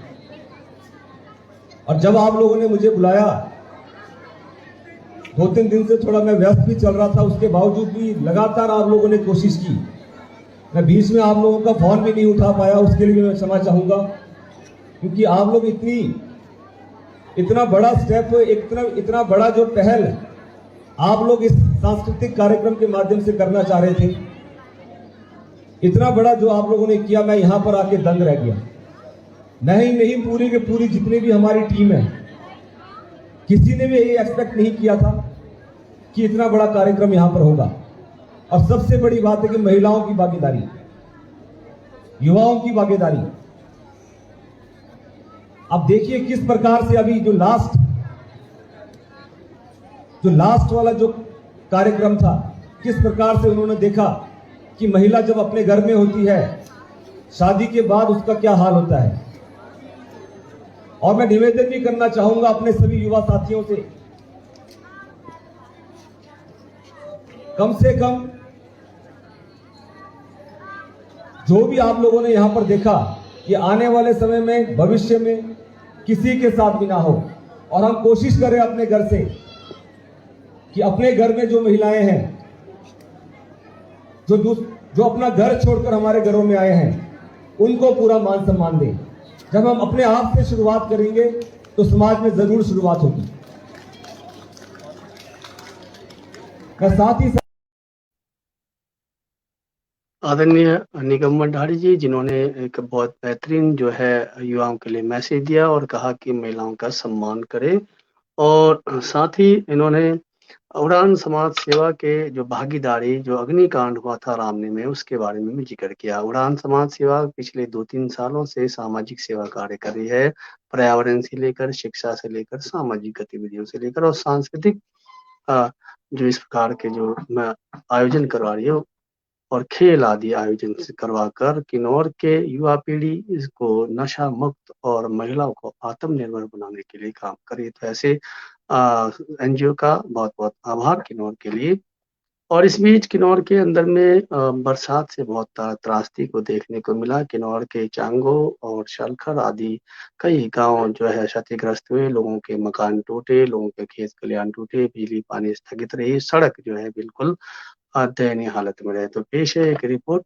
और जब आप लोगों ने मुझे बुलाया, 2-3 दिन से थोड़ा मैं व्यस्त भी चल रहा था, उसके बावजूद भी लगातार आप लोगों ने कोशिश की। मैं बीच में आप लोगों का फोन भी नहीं उठा पाया, उसके लिए मैं क्षमा चाहूंगा, क्योंकि आप लोग इतना बड़ा स्टेप, इतना बड़ा जो पहल आप लोग इस सांस्कृतिक कार्यक्रम के माध्यम से करना चाह रहे थे, इतना बड़ा जो आप लोगों ने किया, मैं यहां पर आके दंग रह गया। नहीं पूरी के पूरी जितनी भी हमारी टीम है, किसी ने भी ये एक्सपेक्ट नहीं किया था कि इतना बड़ा कार्यक्रम यहां पर होगा। और सबसे बड़ी बात है कि महिलाओं की भागीदारी, युवाओं की भागीदारी। अब देखिए किस प्रकार से अभी जो लास्ट वाला जो कार्यक्रम था, किस प्रकार से उन्होंने देखा कि महिला जब अपने घर में होती है, शादी के बाद उसका क्या हाल होता है। और मैं निवेदन भी करना चाहूंगा अपने सभी युवा साथियों से, कम से कम जो भी आप लोगों ने यहां पर देखा, कि आने वाले समय में, भविष्य में किसी के साथ भी ना हो। और हम कोशिश करें अपने घर से कि अपने घर में जो महिलाएं हैं, जो अपना घर छोड़कर हमारे घरों में आए हैं, उनको पूरा मान सम्मान दें। जब हम अपने आप से शुरुआत करेंगे तो समाज में जरूर शुरुआत होगी। मैं साथ ही आदरणीय निगम भंडारी जी, जिन्होंने एक बहुत बेहतरीन जो है युवाओं के लिए मैसेज दिया और कहा कि महिलाओं का सम्मान करें, और साथ ही इन्होंने उड़ान समाज सेवा के जो भागीदारी जो अग्निकांड हुआ था रामनी में, उसके बारे में भी जिक्र किया। उड़ान समाज सेवा पिछले 2-3 सालों से सामाजिक सेवा कार्य कर रही है, पर्यावरण से लेकर, शिक्षा से लेकर, सामाजिक गतिविधियों से लेकर और सांस्कृतिक जो इस प्रकार के जो आयोजन करवा रही है और खेल आदि आयोजन से करवाकर किन्नौर के युवा पीढ़ी इसको नशा मुक्त और महिलाओं को आत्मनिर्भर बनाने के लिए काम करे। तो ऐसे एनजीओ का बहुत बहुत आभार किन्नौर के लिए। और इस बीच किन्नौर के अंदर में बरसात से बहुत त्रासदी को देखने को मिला। किन्नौर के चांगो और शलखर आदि कई गांव जो है क्षतिग्रस्त हुए, लोगों के मकान टूटे, लोगों के खेत खलिहान टूटे, बिजली पानी स्थगित रही, सड़क जो है बिल्कुल दयनीय हालत में रहे। तो पेश है एक रिपोर्ट।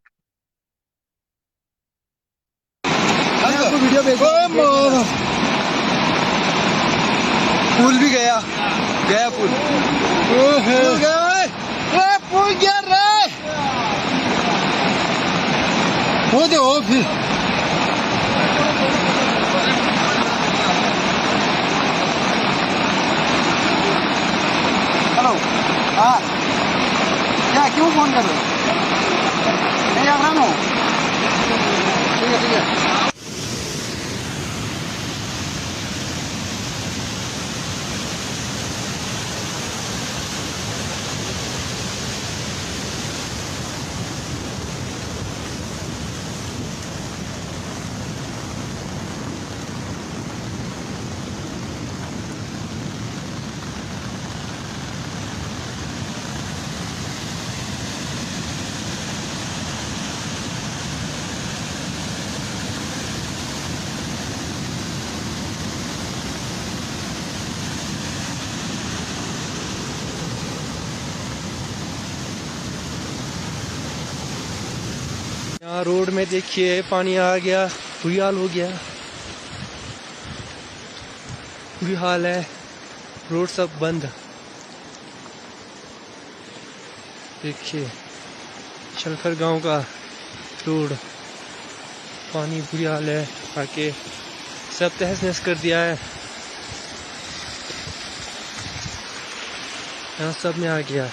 पुल भी गया पुल पुल गया रे, हो दे हो फिर हेलो। हाँ क्या, क्यों फोन कर रहे हो? नहीं आ रहा हूँ। ठीक है। यहाँ रोड में देखिए पानी आ गया, बुरी हाल हो गया, बुरी हाल है, रोड सब बंद। देखिए शलखर गांव का रोड, पानी बुरी हाल है, आके सब तहस नहस कर दिया है, यहाँ सब में आ गया।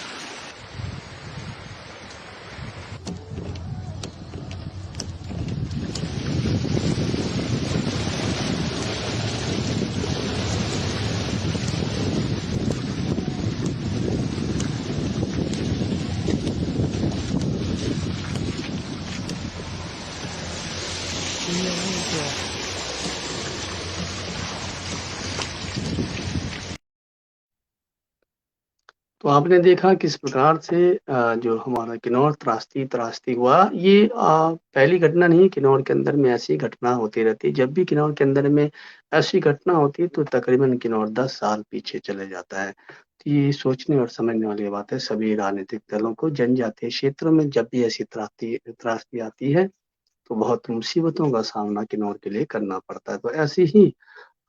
तो आपने देखा किस प्रकार से जो हमारा किन्नौर त्रासदी हुआ। ये पहली घटना नहीं, किन्नौर के अंदर में ऐसी घटना होती रहती है। जब भी किन्नौर के अंदर में ऐसी घटना होती है तो तकरीबन किन्नौर 10 साल पीछे चले जाता है। तो ये सोचने और समझने वाली बात है सभी राजनीतिक दलों को। जनजातीय क्षेत्रों में जब भी ऐसी त्रासदी आती है तो बहुत मुसीबतों का सामना किन्नौर के लिए करना पड़ता है। तो ऐसी ही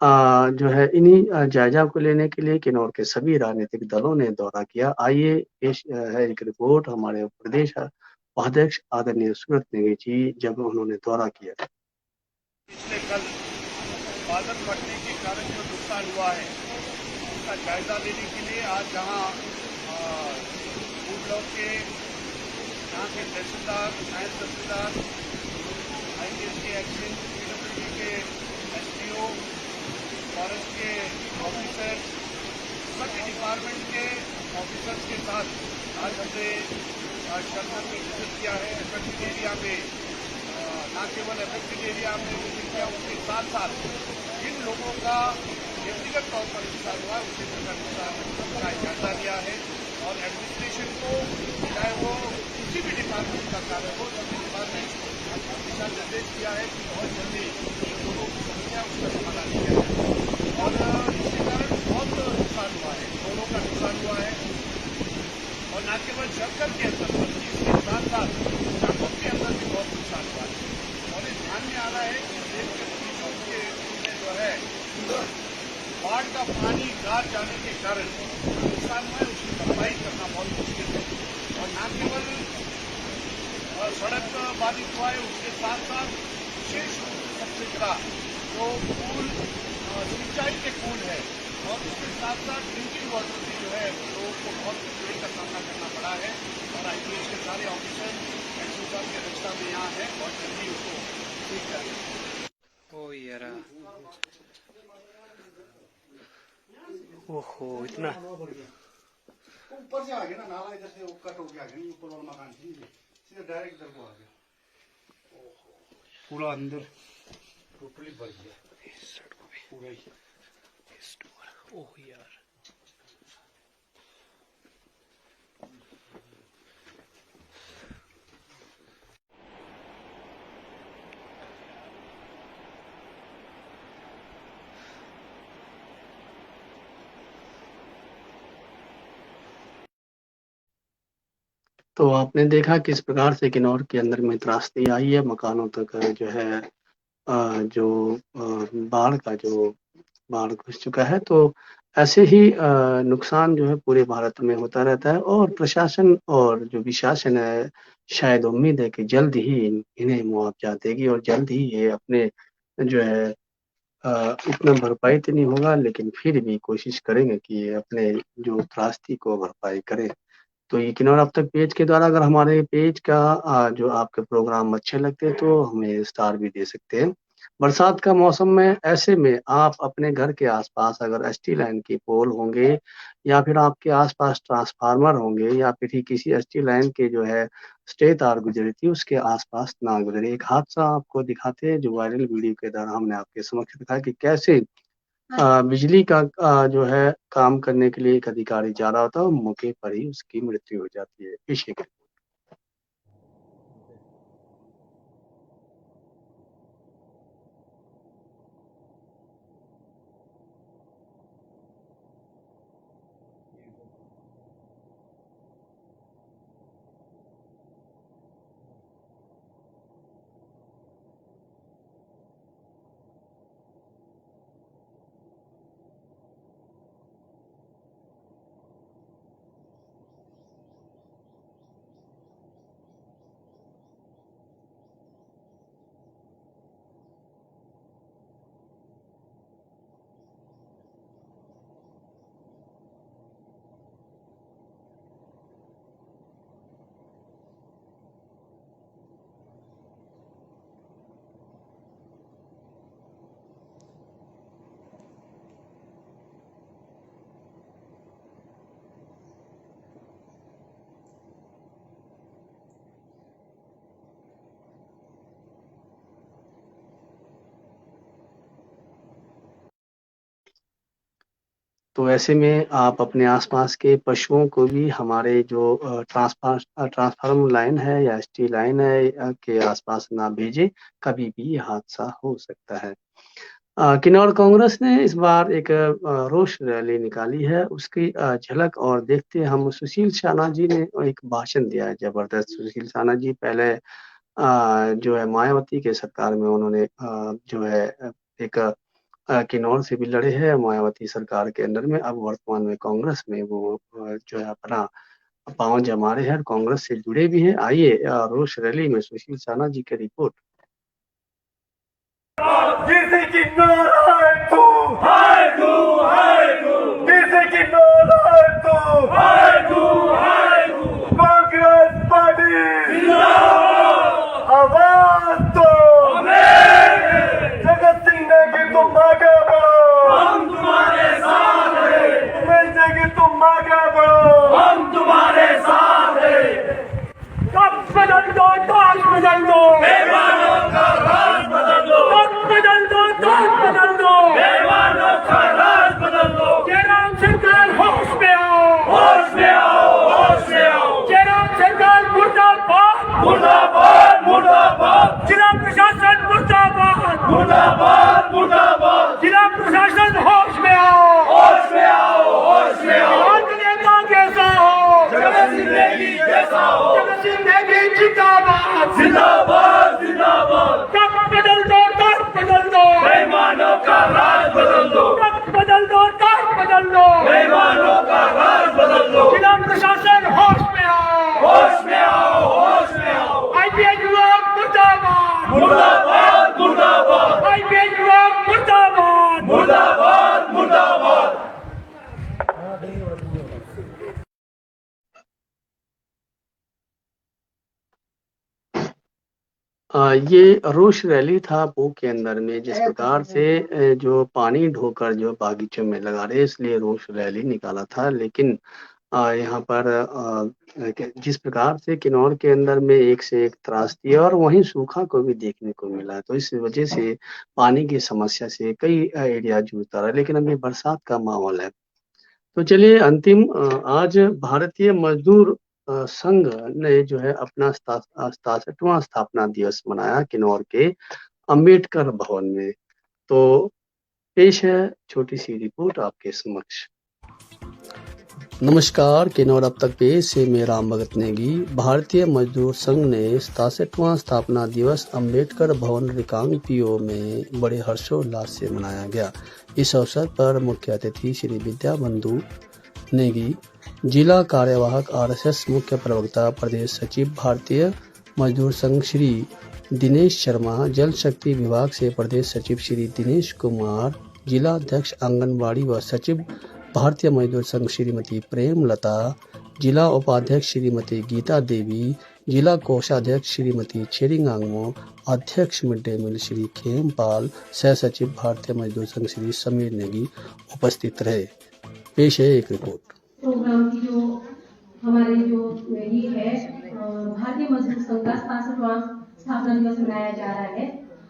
जो है इन्हीं जायजा को लेने के लिए किन्नौर के सभी राजनीतिक दलों ने दौरा किया। आइए पेश है एक रिपोर्ट हमारे प्रदेश उपाध्यक्ष आदरणीय सूरत नेगी जी, जब उन्होंने दौरा किया। पिछले कल बादल फटने के कारण जो नुकसान हुआ है उसका जायजा लेने के लिए आज जहाँ फूड ब्लॉक के यहाँ के तहसीलदार, नायब तहसीलदार, IPS के एक्शन, PWD के SDO, फॉरेस्ट के ऑफिसर, सभी डिपार्टमेंट के ऑफिसर्स के साथ आज हमने शलखर में विजिट किया है। अफेक्टेड एरिया में न केवल अफेक्टेड एरिया में विजिट किया, उसके साथ साथ जिन लोगों का व्यक्तिगत तौर पर नुकसान हुआ उसे का जायजा लिया है और एडमिनिस्ट्रेशन को चाहे वो किसी भी डिपार्टमेंट का कार्य हो, सभी डिपार्टमेंट दिशा निर्देश दिया है कि बहुत जल्दी लोगों की समस्या उसका समाधान किया जाए। और इसके कारण बहुत नुकसान हुआ है, दोनों का नुकसान हुआ है। न केवल शक्कर के अंदर बल्कि इसके साथ साथ चाकों के अंदर भी बहुत नुकसान हुआ है। और इस ध्यान में आ रहा है कि देश के नदीयों के में जो है बाढ़ का पानी गार जाने के कारण नुकसान हुआ है, उसकी भरपाई करना बहुत मुश्किल है। और न केवल सड़क बाधित हुआ है, उसके साथ साथ विशेष रूप से सबसे बड़ा जो पुल सिंचाई के पुल है और उसके साथ साथ ड्रिंकिंग वाटर भी जो है लोगों को बहुत मुश्किल का सामना करना पड़ा है। और IPS के सारे ऑफिसर एक्शन साहब की अध्यक्षता में यहाँ है और जल्दी उसको ठीक करेंगे। ओ यारा, ओहो इतना ऊपर से आ गया ना, नाला इधर से कट हो गया, ऊपर वाला मकान सीधे डायरेक्ट इधर को आ गया, पूरा अंदर टोटली भर गया पूरा ही। ओह यार, तो आपने देखा किस प्रकार से किन्नौर के अंदर में त्रासदी आई है, मकानों तक जो है बाढ़ घुस चुका है। तो ऐसे ही नुकसान जो है पूरे भारत में होता रहता है और प्रशासन और जो विशासन है शायद उम्मीद है कि जल्द ही इन्हें मुआवजा देगी और जल्द ही ये अपने जो है इतना भरपाई तो नहीं होगा लेकिन फिर भी कोशिश करेंगे कि ये अपने जो त्रासदी को भरपाई करें। तो ये किन्नौर अब तक पेज के द्वारा अगर हमारे पेज का जो आपके प्रोग्राम अच्छे लगते हैं तो हमें स्टार भी दे सकते हैं। बरसात का मौसम में ऐसे में आप अपने घर के आसपास अगर ST लाइन के पोल होंगे या फिर आपके आसपास ट्रांसफार्मर होंगे या फिर ही किसी ST लाइन के जो है स्टे तार गुजरी थी उसके आसपास ना गुजरे। एक हादसा आपको दिखाते हैं जो वायरल वीडियो के द्वारा हमने आपके समक्ष दिखाया कि कैसे बिजली का जो है काम करने के लिए एक अधिकारी जा रहा होता है और मौके पर ही उसकी मृत्यु हो जाती है। पीछे के तो ऐसे में आप अपने आसपास के पशुओं को भी हमारे जो ट्रांसफार्मर लाइन है या ST लाइन है के आसपास ना भेजें, कभी भी हादसा हो सकता है। किन्नौर कांग्रेस ने इस बार एक रोष रैली निकाली है, उसकी झलक और देखते हम। सुशील शाना जी ने एक भाषण दिया है जबरदस्त। सुशील शाना जी पहले जो है मायावती के सरकार में उन्होंने जो है एक किन्नौर से भी लड़े हैं मायावती सरकार के अंदर में। अब वर्तमान में कांग्रेस में वो जो है अपना पांव जमा रहे हैं और कांग्रेस से जुड़े भी हैं। आइए रोष रैली में सुशील शाना जी की रिपोर्ट। कांग्रेस पार्टी आवाज दो, जगत सिंह नेगी तुम आगे बढ़ो, हम तुम्हारे साथ हैं। उमेश नेगी तुम आगे बढ़ो, हम तुम्हारे साथ हैं। कब बदल दो ताज बदल दो, बेईमानों का राज बदल दो, कब बदल दो ताज बदल दो, बेईमानों का राज बदल दो। जयराम सरकार होश में आओ, होश ये रोष रैली था पू के अंदर में, जिस प्रकार से जो पानी ढोकर जो बागीचों में लगा रहे, इसलिए रोष रैली निकाला था। लेकिन यहाँ पर जिस प्रकार से किन्नौर के अंदर में एक से एक त्रासदी और वहीं सूखा को भी देखने को मिला, तो इस वजह से पानी की समस्या से कई एरिया जूझता रहा। लेकिन अभी बरसात का माहौल है, तो चलिए अंतिम आज भारतीय मजदूर संघ ने जो है अपना 67वां स्थापना दिवस मनाया किन्नौर के अंबेडकर भवन में। तो पेश है छोटी सी रिपोर्ट आपके समक्ष। नमस्कार, किन्नौर अब तक पेश से मैं राम भगत नेगी। भारतीय मजदूर संघ ने 67वां स्थापना दिवस अंबेडकर भवन रिकांगपिओ में बड़े हर्षोल्लास से मनाया गया। इस अवसर पर मुख्य अतिथि श्री विद्या बंधु नेगी, जिला कार्यवाहक आरएसएस मुख्य प्रवक्ता प्रदेश सचिव भारतीय मजदूर संघ श्री दिनेश शर्मा, जल शक्ति विभाग से प्रदेश सचिव श्री दिनेश कुमार, जिला अध्यक्ष आंगनबाड़ी व सचिव भारतीय मजदूर संघ श्रीमती प्रेमलता, जिला उपाध्यक्ष श्रीमती गीता देवी, जिला कोषाध्यक्ष श्रीमती छेरिंग आंगमो, अध्यक्ष mid day meal Shri Khempal, सह सचिव भारतीय मजदूर संघ श्री समीर नेगी उपस्थित रहे। पेश है एक रिपोर्ट। प्रोग्राम की जो हमारे जो ये है भारतीय मजदूर संघ का 67वां स्थापना दिवस मनाया जा रहा है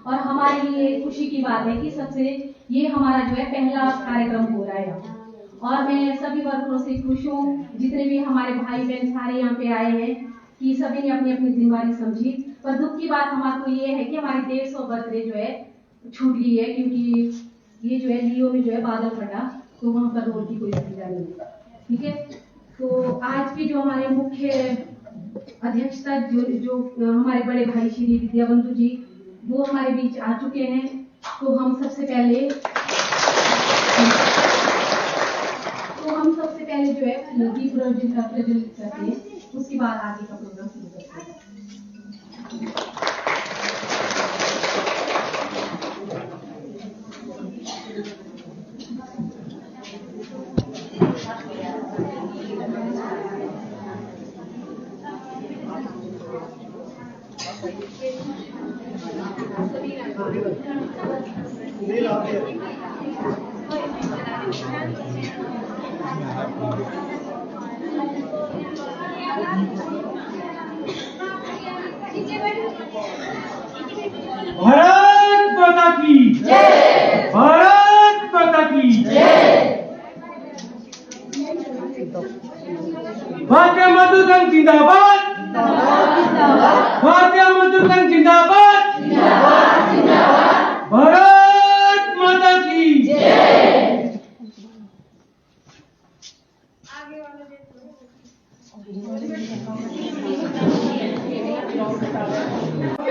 और हमारे लिए खुशी की बात है कि सबसे ये हमारा जो है पहला कार्यक्रम हो रहा है और मैं सभी वर्गों से खुश हूँ। जितने भी हमारे भाई बहन सारे यहाँ पे आए हैं कि सभी ने अपनी अपनी जिम्मेदारी समझी, पर दुख की बात हमारे को ये है कि हमारी 150 बर्थडे जो है छूट गई है, क्योंकि ये जो है लियो में जो है बादल फटा, तो वहाँ पर रोड की कोई सुविधा नहीं है। ठीक है, तो आज की जो हमारे मुख्य अध्यक्षता जो हमारे बड़े भाई श्री विद्या बंधु जी वो हमारे बीच आ चुके हैं। तो हम सबसे पहले जो है दीप प्रज्वलित करते हैं, उसके बाद आगे का प्रोग्राम शुरू करते हैं। भारत माता की जय, भारत माता की जय। भारतीय मजदूर संघ जिंदाबाद, भारतीय मजदूर संघ जिंदाबाद, भारत माता की जय।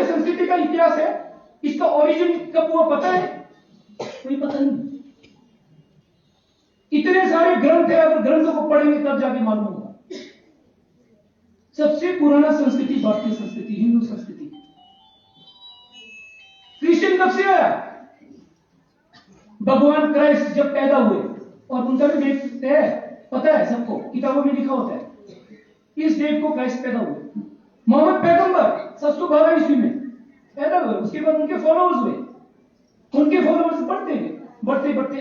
संस्कृति का इतिहास है, इसका ओरिजिन कब हुआ पता है? कोई पता नहीं। इतने सारे ग्रंथ है, अगर ग्रंथों को पढ़ेंगे तब जाके मालूम होगा। सबसे पुराना संस्कृति भारतीय संस्कृति, हिंदू संस्कृति। क्रिश्चियन कब से आया? भगवान क्राइस्ट जब पैदा हुए, और उनका भी डेट है, पता है सबको, किताबों में लिखा होता है इस डेट को क्राइस्ट पैदा हुए। मोहम्मद पैगंबर 712 ईस्वी में पैदा हुए, उसके बाद उनके फॉलोअर्स हुए, उनके फॉलोअर्स बढ़ते गए, बढ़ते बढ़ते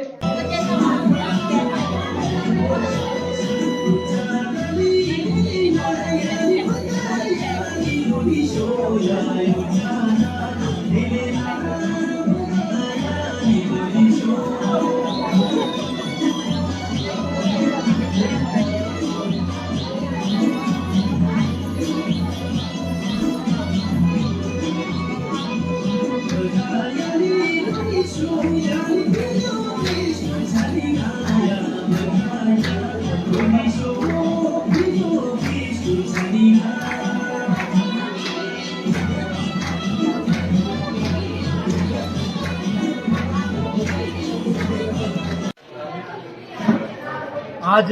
आज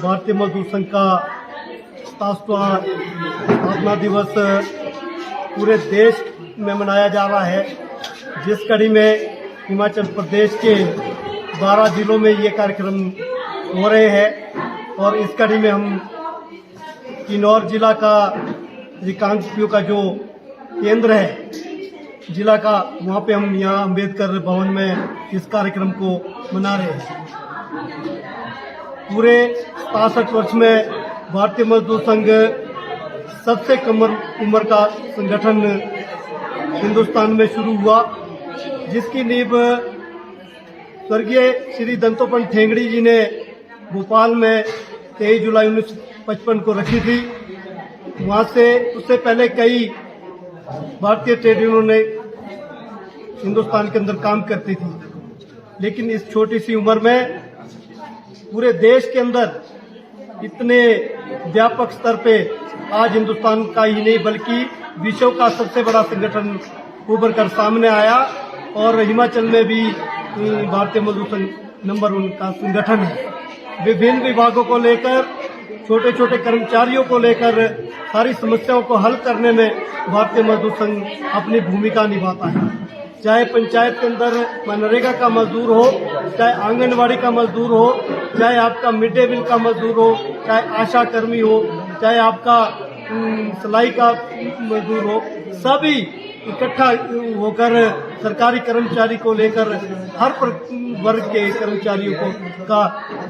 भारतीय मजदूर संघ का 67वां स्थापना दिवस पूरे देश में मनाया जा रहा है, जिस कड़ी में हिमाचल प्रदेश के 12 जिलों में ये कार्यक्रम हो रहे हैं। और इस कड़ी में हम किन्नौर जिला का रिकांगपिओ का जो केंद्र है जिला का, वहाँ पे हम यहाँ अम्बेडकर भवन में इस कार्यक्रम को मना रहे हैं। पूरे 67 वर्ष में भारतीय मजदूर संघ सबसे कम उम्र का संगठन हिंदुस्तान में शुरू हुआ, जिसकी नींव स्वर्गीय श्री दंतोपंत ठेंगड़ी जी ने भोपाल में 23 जुलाई 1955 को रखी थी। वहाँ से उससे पहले कई भारतीय ट्रेड यूनियनों ने हिंदुस्तान के अंदर काम करती थी, लेकिन इस छोटी सी उम्र में पूरे देश के अंदर इतने व्यापक स्तर पे आज हिंदुस्तान का ही नहीं बल्कि विश्व का सबसे बड़ा संगठन उभर कर सामने आया। और हिमाचल में भी भारतीय मजदूर संघ नंबर 1 का संगठन है। विभिन्न विभागों को लेकर, छोटे छोटे कर्मचारियों को लेकर सारी समस्याओं को हल करने में भारतीय मजदूर संघ अपनी भूमिका निभाता है। चाहे पंचायत के अंदर मनरेगा का मजदूर हो, चाहे आंगनवाड़ी का मजदूर हो, चाहे आपका मिड डे मील का मजदूर हो, चाहे आशा कर्मी हो, चाहे आपका सिलाई का मजदूर हो, सभी इकट्ठा होकर सरकारी कर्मचारी को लेकर हर वर्ग के कर्मचारियों को का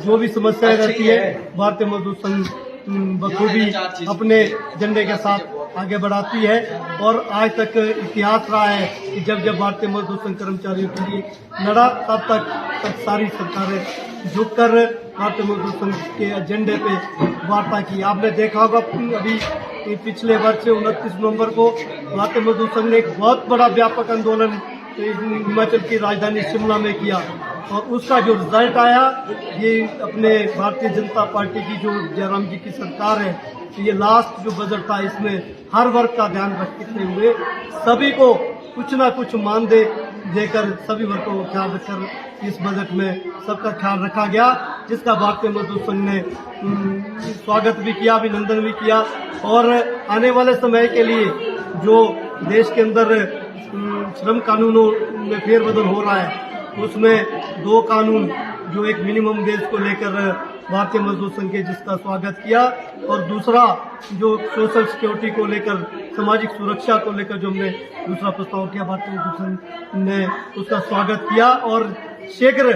जो भी समस्याएं रहती है भारतीय मजदूर संघ बखूबी अपने झंडे के साथ आगे बढ़ाती है। और आज तक इतिहास रहा है कि जब जब भारतीय मजदूर संघ कर्मचारियों के लिए लड़ा, तब तक सारी सरकारें झुककर भारतीय मजदूर संघ के एजेंडे पे वार्ता की। आपने देखा होगा अभी पिछले वर्ष 29 नवंबर को भारतीय मजदूर संघ ने एक बहुत बड़ा व्यापक आंदोलन हिमाचल की राजधानी शिमला में किया, और उसका जो रिजल्ट आया, ये अपने भारतीय जनता पार्टी की जो जयराम जी की सरकार है, ये लास्ट जो बजट था इसमें हर वर्ग का ध्यान रखते हुए सभी को कुछ ना कुछ मान देकर सभी वर्गों को ख्याल रखकर इस बजट में सबका ख्याल रखा गया, जिसका भारतीय मजदूर संघ ने स्वागत भी किया, अभिनंदन भी किया। और आने वाले समय के लिए जो देश के अंदर श्रम कानूनों में फेरबदल हो रहा है, उसमें 2 कानून जो एक मिनिमम वेज को लेकर भारतीय मजदूर संघ के जिसका स्वागत किया, और दूसरा जो सोशल सिक्योरिटी को लेकर, सामाजिक सुरक्षा को लेकर जो हमने दूसरा प्रस्ताव किया, भारतीय मजदूर संघ ने उसका स्वागत किया। और शीघ्र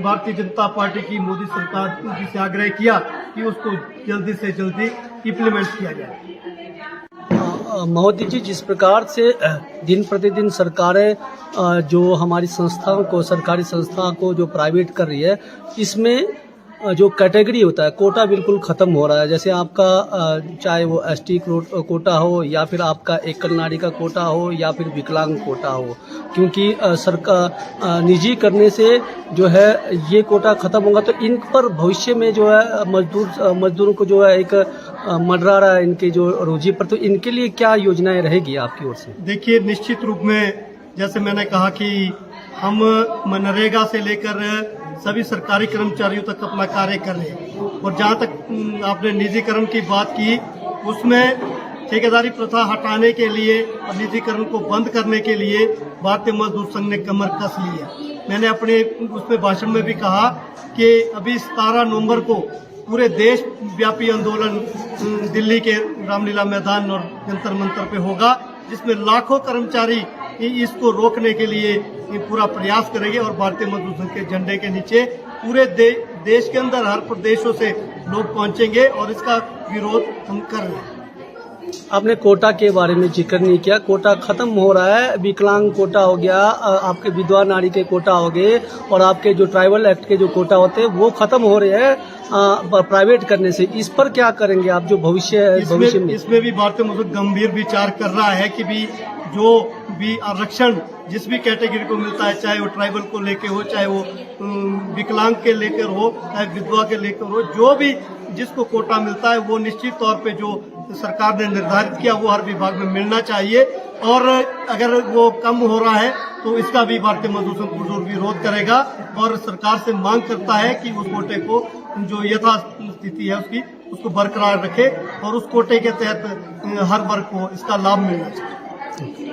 भारतीय जनता पार्टी की मोदी सरकार से आग्रह किया कि उसको जल्दी से जल्दी इम्प्लीमेंट किया जाए। महोदय जी, जिस प्रकार से दिन प्रतिदिन सरकारें जो हमारी संस्थाओं को, सरकारी संस्था को जो प्राइवेट कर रही है, इसमें जो कैटेगरी होता है, कोटा बिल्कुल ख़त्म हो रहा है। जैसे आपका चाहे वो एसटी कोटा हो, या फिर आपका एकल नारी का कोटा हो, या फिर विकलांग कोटा हो, क्योंकि सरकार निजी करने से जो है ये कोटा ख़त्म होगा, तो इन पर भविष्य में जो है मजदूरों को जो है एक मंडरा रहा है इनके जो रोजी पर, तो इनके लिए क्या योजनाएं रहेगी आपकी ओर से? देखिए, निश्चित रूप में जैसे मैंने कहा कि हम मनरेगा से लेकर सभी सरकारी कर्मचारियों तक अपना कार्य कर रहे हैं, और जहाँ तक आपने निजीकरण की बात की, उसमें ठेकेदारी प्रथा हटाने के लिए और निजीकरण को बंद करने के लिए भारतीय मजदूर संघ ने कमर कस ली है। मैंने अपने उसमें भाषण में भी कहा कि अभी 17 नवंबर को पूरे देश व्यापी आंदोलन दिल्ली के रामलीला मैदान और जंतर मंतर पे होगा, जिसमें लाखों कर्मचारी इसको रोकने के लिए पूरा प्रयास करेंगे। और भारतीय मजदूर संघ के झंडे के नीचे पूरे देश के अंदर हर प्रदेशों से लोग पहुंचेंगे, और इसका विरोध हम कर रहे हैं। आपने कोटा के बारे में जिक्र नहीं किया। कोटा खत्म हो रहा है, विकलांग कोटा हो गया, आपके विधवा नारी के कोटा हो गए, और आपके जो ट्राइबल एक्ट के जो कोटा होते हैं वो खत्म हो रहे हैं प्राइवेट करने से। इस पर क्या करेंगे आप, जो भविष्य में? इसमें भी भारतीय मजदूर गंभीर विचार कर रहा है कि भी जो भी आरक्षण जिस भी कैटेगरी को मिलता है, चाहे वो ट्राइबल को लेकर हो, चाहे वो विकलांग के लेकर हो, चाहे विधवा के लेकर हो, जो भी जिसको कोटा मिलता है वो निश्चित तौर पे जो सरकार ने निर्धारित किया वो हर विभाग में मिलना चाहिए। और अगर वो कम हो रहा है तो इसका भी भारतीय मजदूर संघ पुरजोर विरोध करेगा, और सरकार से मांग करता है कि उस कोटे को जो यथास्थिति है उसको बरकरार रखे, और उस कोटे के तहत हर वर्ग को इसका लाभ मिलना चाहिए।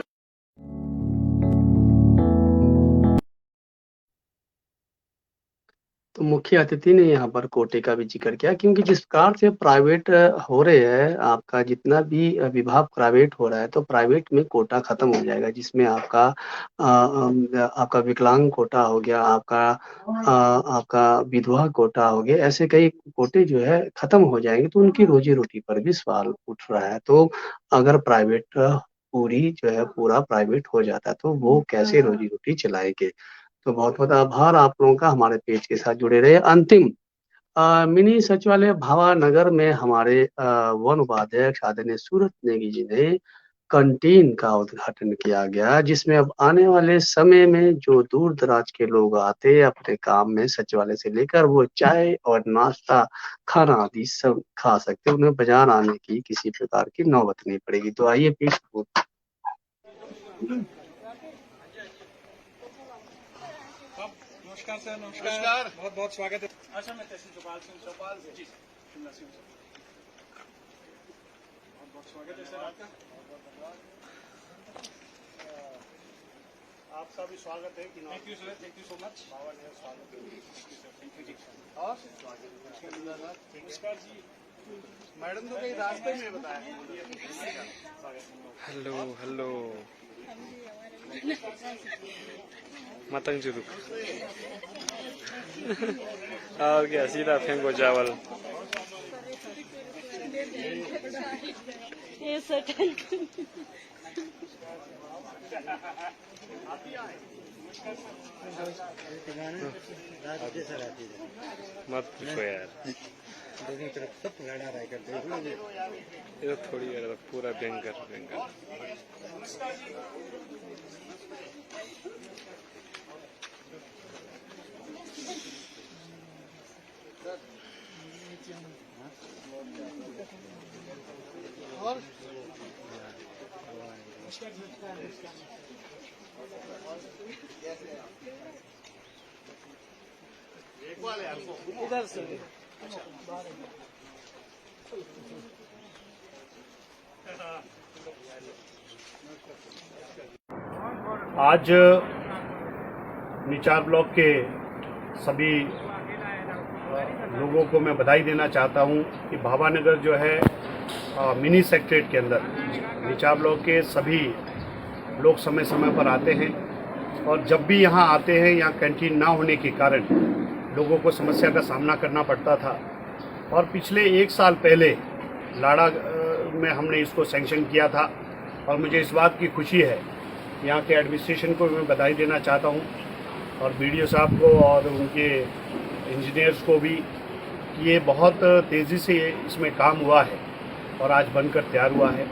तो मुख्य अतिथि ने यहाँ पर कोटे का भी जिक्र किया, क्योंकि जिस प्रकार से प्राइवेट हो रहे हैं, आपका जितना भी विभाग प्राइवेट हो रहा है तो प्राइवेट में कोटा खत्म हो जाएगा, जिसमें आपका विकलांग कोटा हो गया, आपका विधवा कोटा हो गया, ऐसे कई कोटे जो है खत्म हो जाएंगे, तो उनकी रोजी रोटी पर भी सवाल उठ रहा है। तो अगर प्राइवेट पूरा प्राइवेट हो जाता है तो वो कैसे रोजी रोटी चलाएंगे। तो बहुत बहुत आभार आप लोगों का हमारे पेज के साथ जुड़े रहे। अंतिम मिनी सचिवालय भावानगर में हमारे वन उपाध्यक्ष आदरणीय सूरत नेगी जी ने कैंटीन का उद्घाटन किया गया, जिसमें अब आने वाले समय में जो दूर दराज के लोग आते हैं अपने काम में सचिवालय से लेकर, वो चाय और नाश्ता खाना आदि सब खा सकते हैं, उन्हें बाजार आने की किसी प्रकार की नौबत नहीं पड़ेगी। तो आइए प्लीज। नमस्कार सर। नमस्कार, बहुत बहुत स्वागत है। अच्छा, मैं तहसील चौपाल से जी शिमला से बहुत बहुत स्वागत है सर आपका। आपका भी स्वागत है कि thank you sir, thank you so much. बाबा ने स्वागत है, थैंक यू जी। और नमस्कार जी। मैडम तो कहीं रास्ते में बताया। हेलो हेलो मतंग जुरुक और क्या, सीधा फेंको चावल। मत पूछो यार, दोनों तरफ सब लड़ा रहा करते, ये थोड़ी यार पूरा भयंकर भयंकर। और एक वाले आपको इधर से आज निचार ब्लॉक के सभी लोगों को मैं बधाई देना चाहता हूं कि भावानगर जो है मिनी सेक्रेटरीट के अंदर निचार ब्लॉक के सभी लोग समय समय पर आते हैं, और जब भी यहां आते हैं, यहाँ कैंटीन ना होने के कारण लोगों को समस्या का सामना करना पड़ता था। और पिछले 1 साल पहले लाड़ा में हमने इसको सैंक्शन किया था, और मुझे इस बात की खुशी है, यहाँ के एडमिनिस्ट्रेशन को मैं बधाई देना चाहता हूँ, और BDO साहब को और उनके इंजीनियर्स को भी, कि ये बहुत तेज़ी से इसमें काम हुआ है और आज बनकर तैयार हुआ है,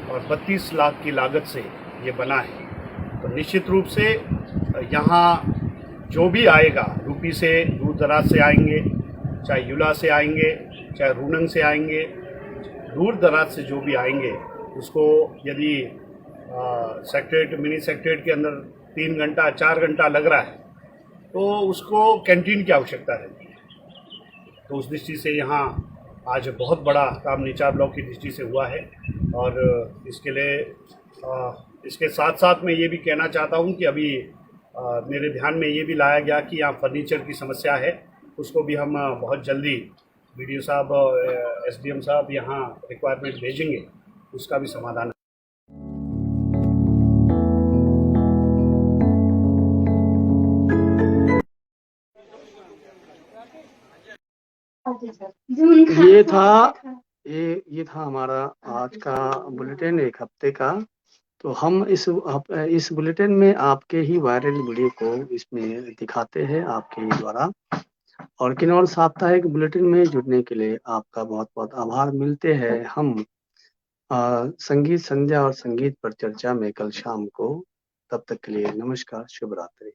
और 32 लाख की लागत से ये बना है। तो निश्चित रूप से यहाँ जो भी आएगा, रूपी से दूर दराज से आएंगे, चाहे युला से आएंगे, चाहे रूनंग से आएंगे, दूर दराज से जो भी आएंगे, उसको यदि सेक्रेटरीट मिनी सेक्रेटरीट के अंदर 3 घंटा 4 घंटा लग रहा है, तो उसको कैंटीन की आवश्यकता रहती है। तो उस दृष्टि से यहाँ आज बहुत बड़ा काम निचार ब्लॉक की दृष्टि से हुआ है, और इसके लिए इसके साथ साथ मैं ये भी कहना चाहता हूँ कि अभी मेरे ध्यान में ये भी लाया गया कि यहाँ फर्नीचर की समस्या है, उसको भी हम बहुत जल्दी BDO साहब SDM साहब यहाँ रिक्वायरमेंट भेजेंगे, उसका भी समाधान। ये था हमारा आज का बुलेटिन, एक हफ्ते का। तो हम इस बुलेटिन में आपके ही वायरल वीडियो को इसमें दिखाते हैं आपके ही द्वारा। और किन्नौर साप्ताहिक बुलेटिन में जुड़ने के लिए आपका बहुत बहुत आभार। मिलते हैं हम संगीत संध्या और संगीत पर चर्चा में कल शाम को। तब तक के लिए नमस्कार, शुभ रात्रि।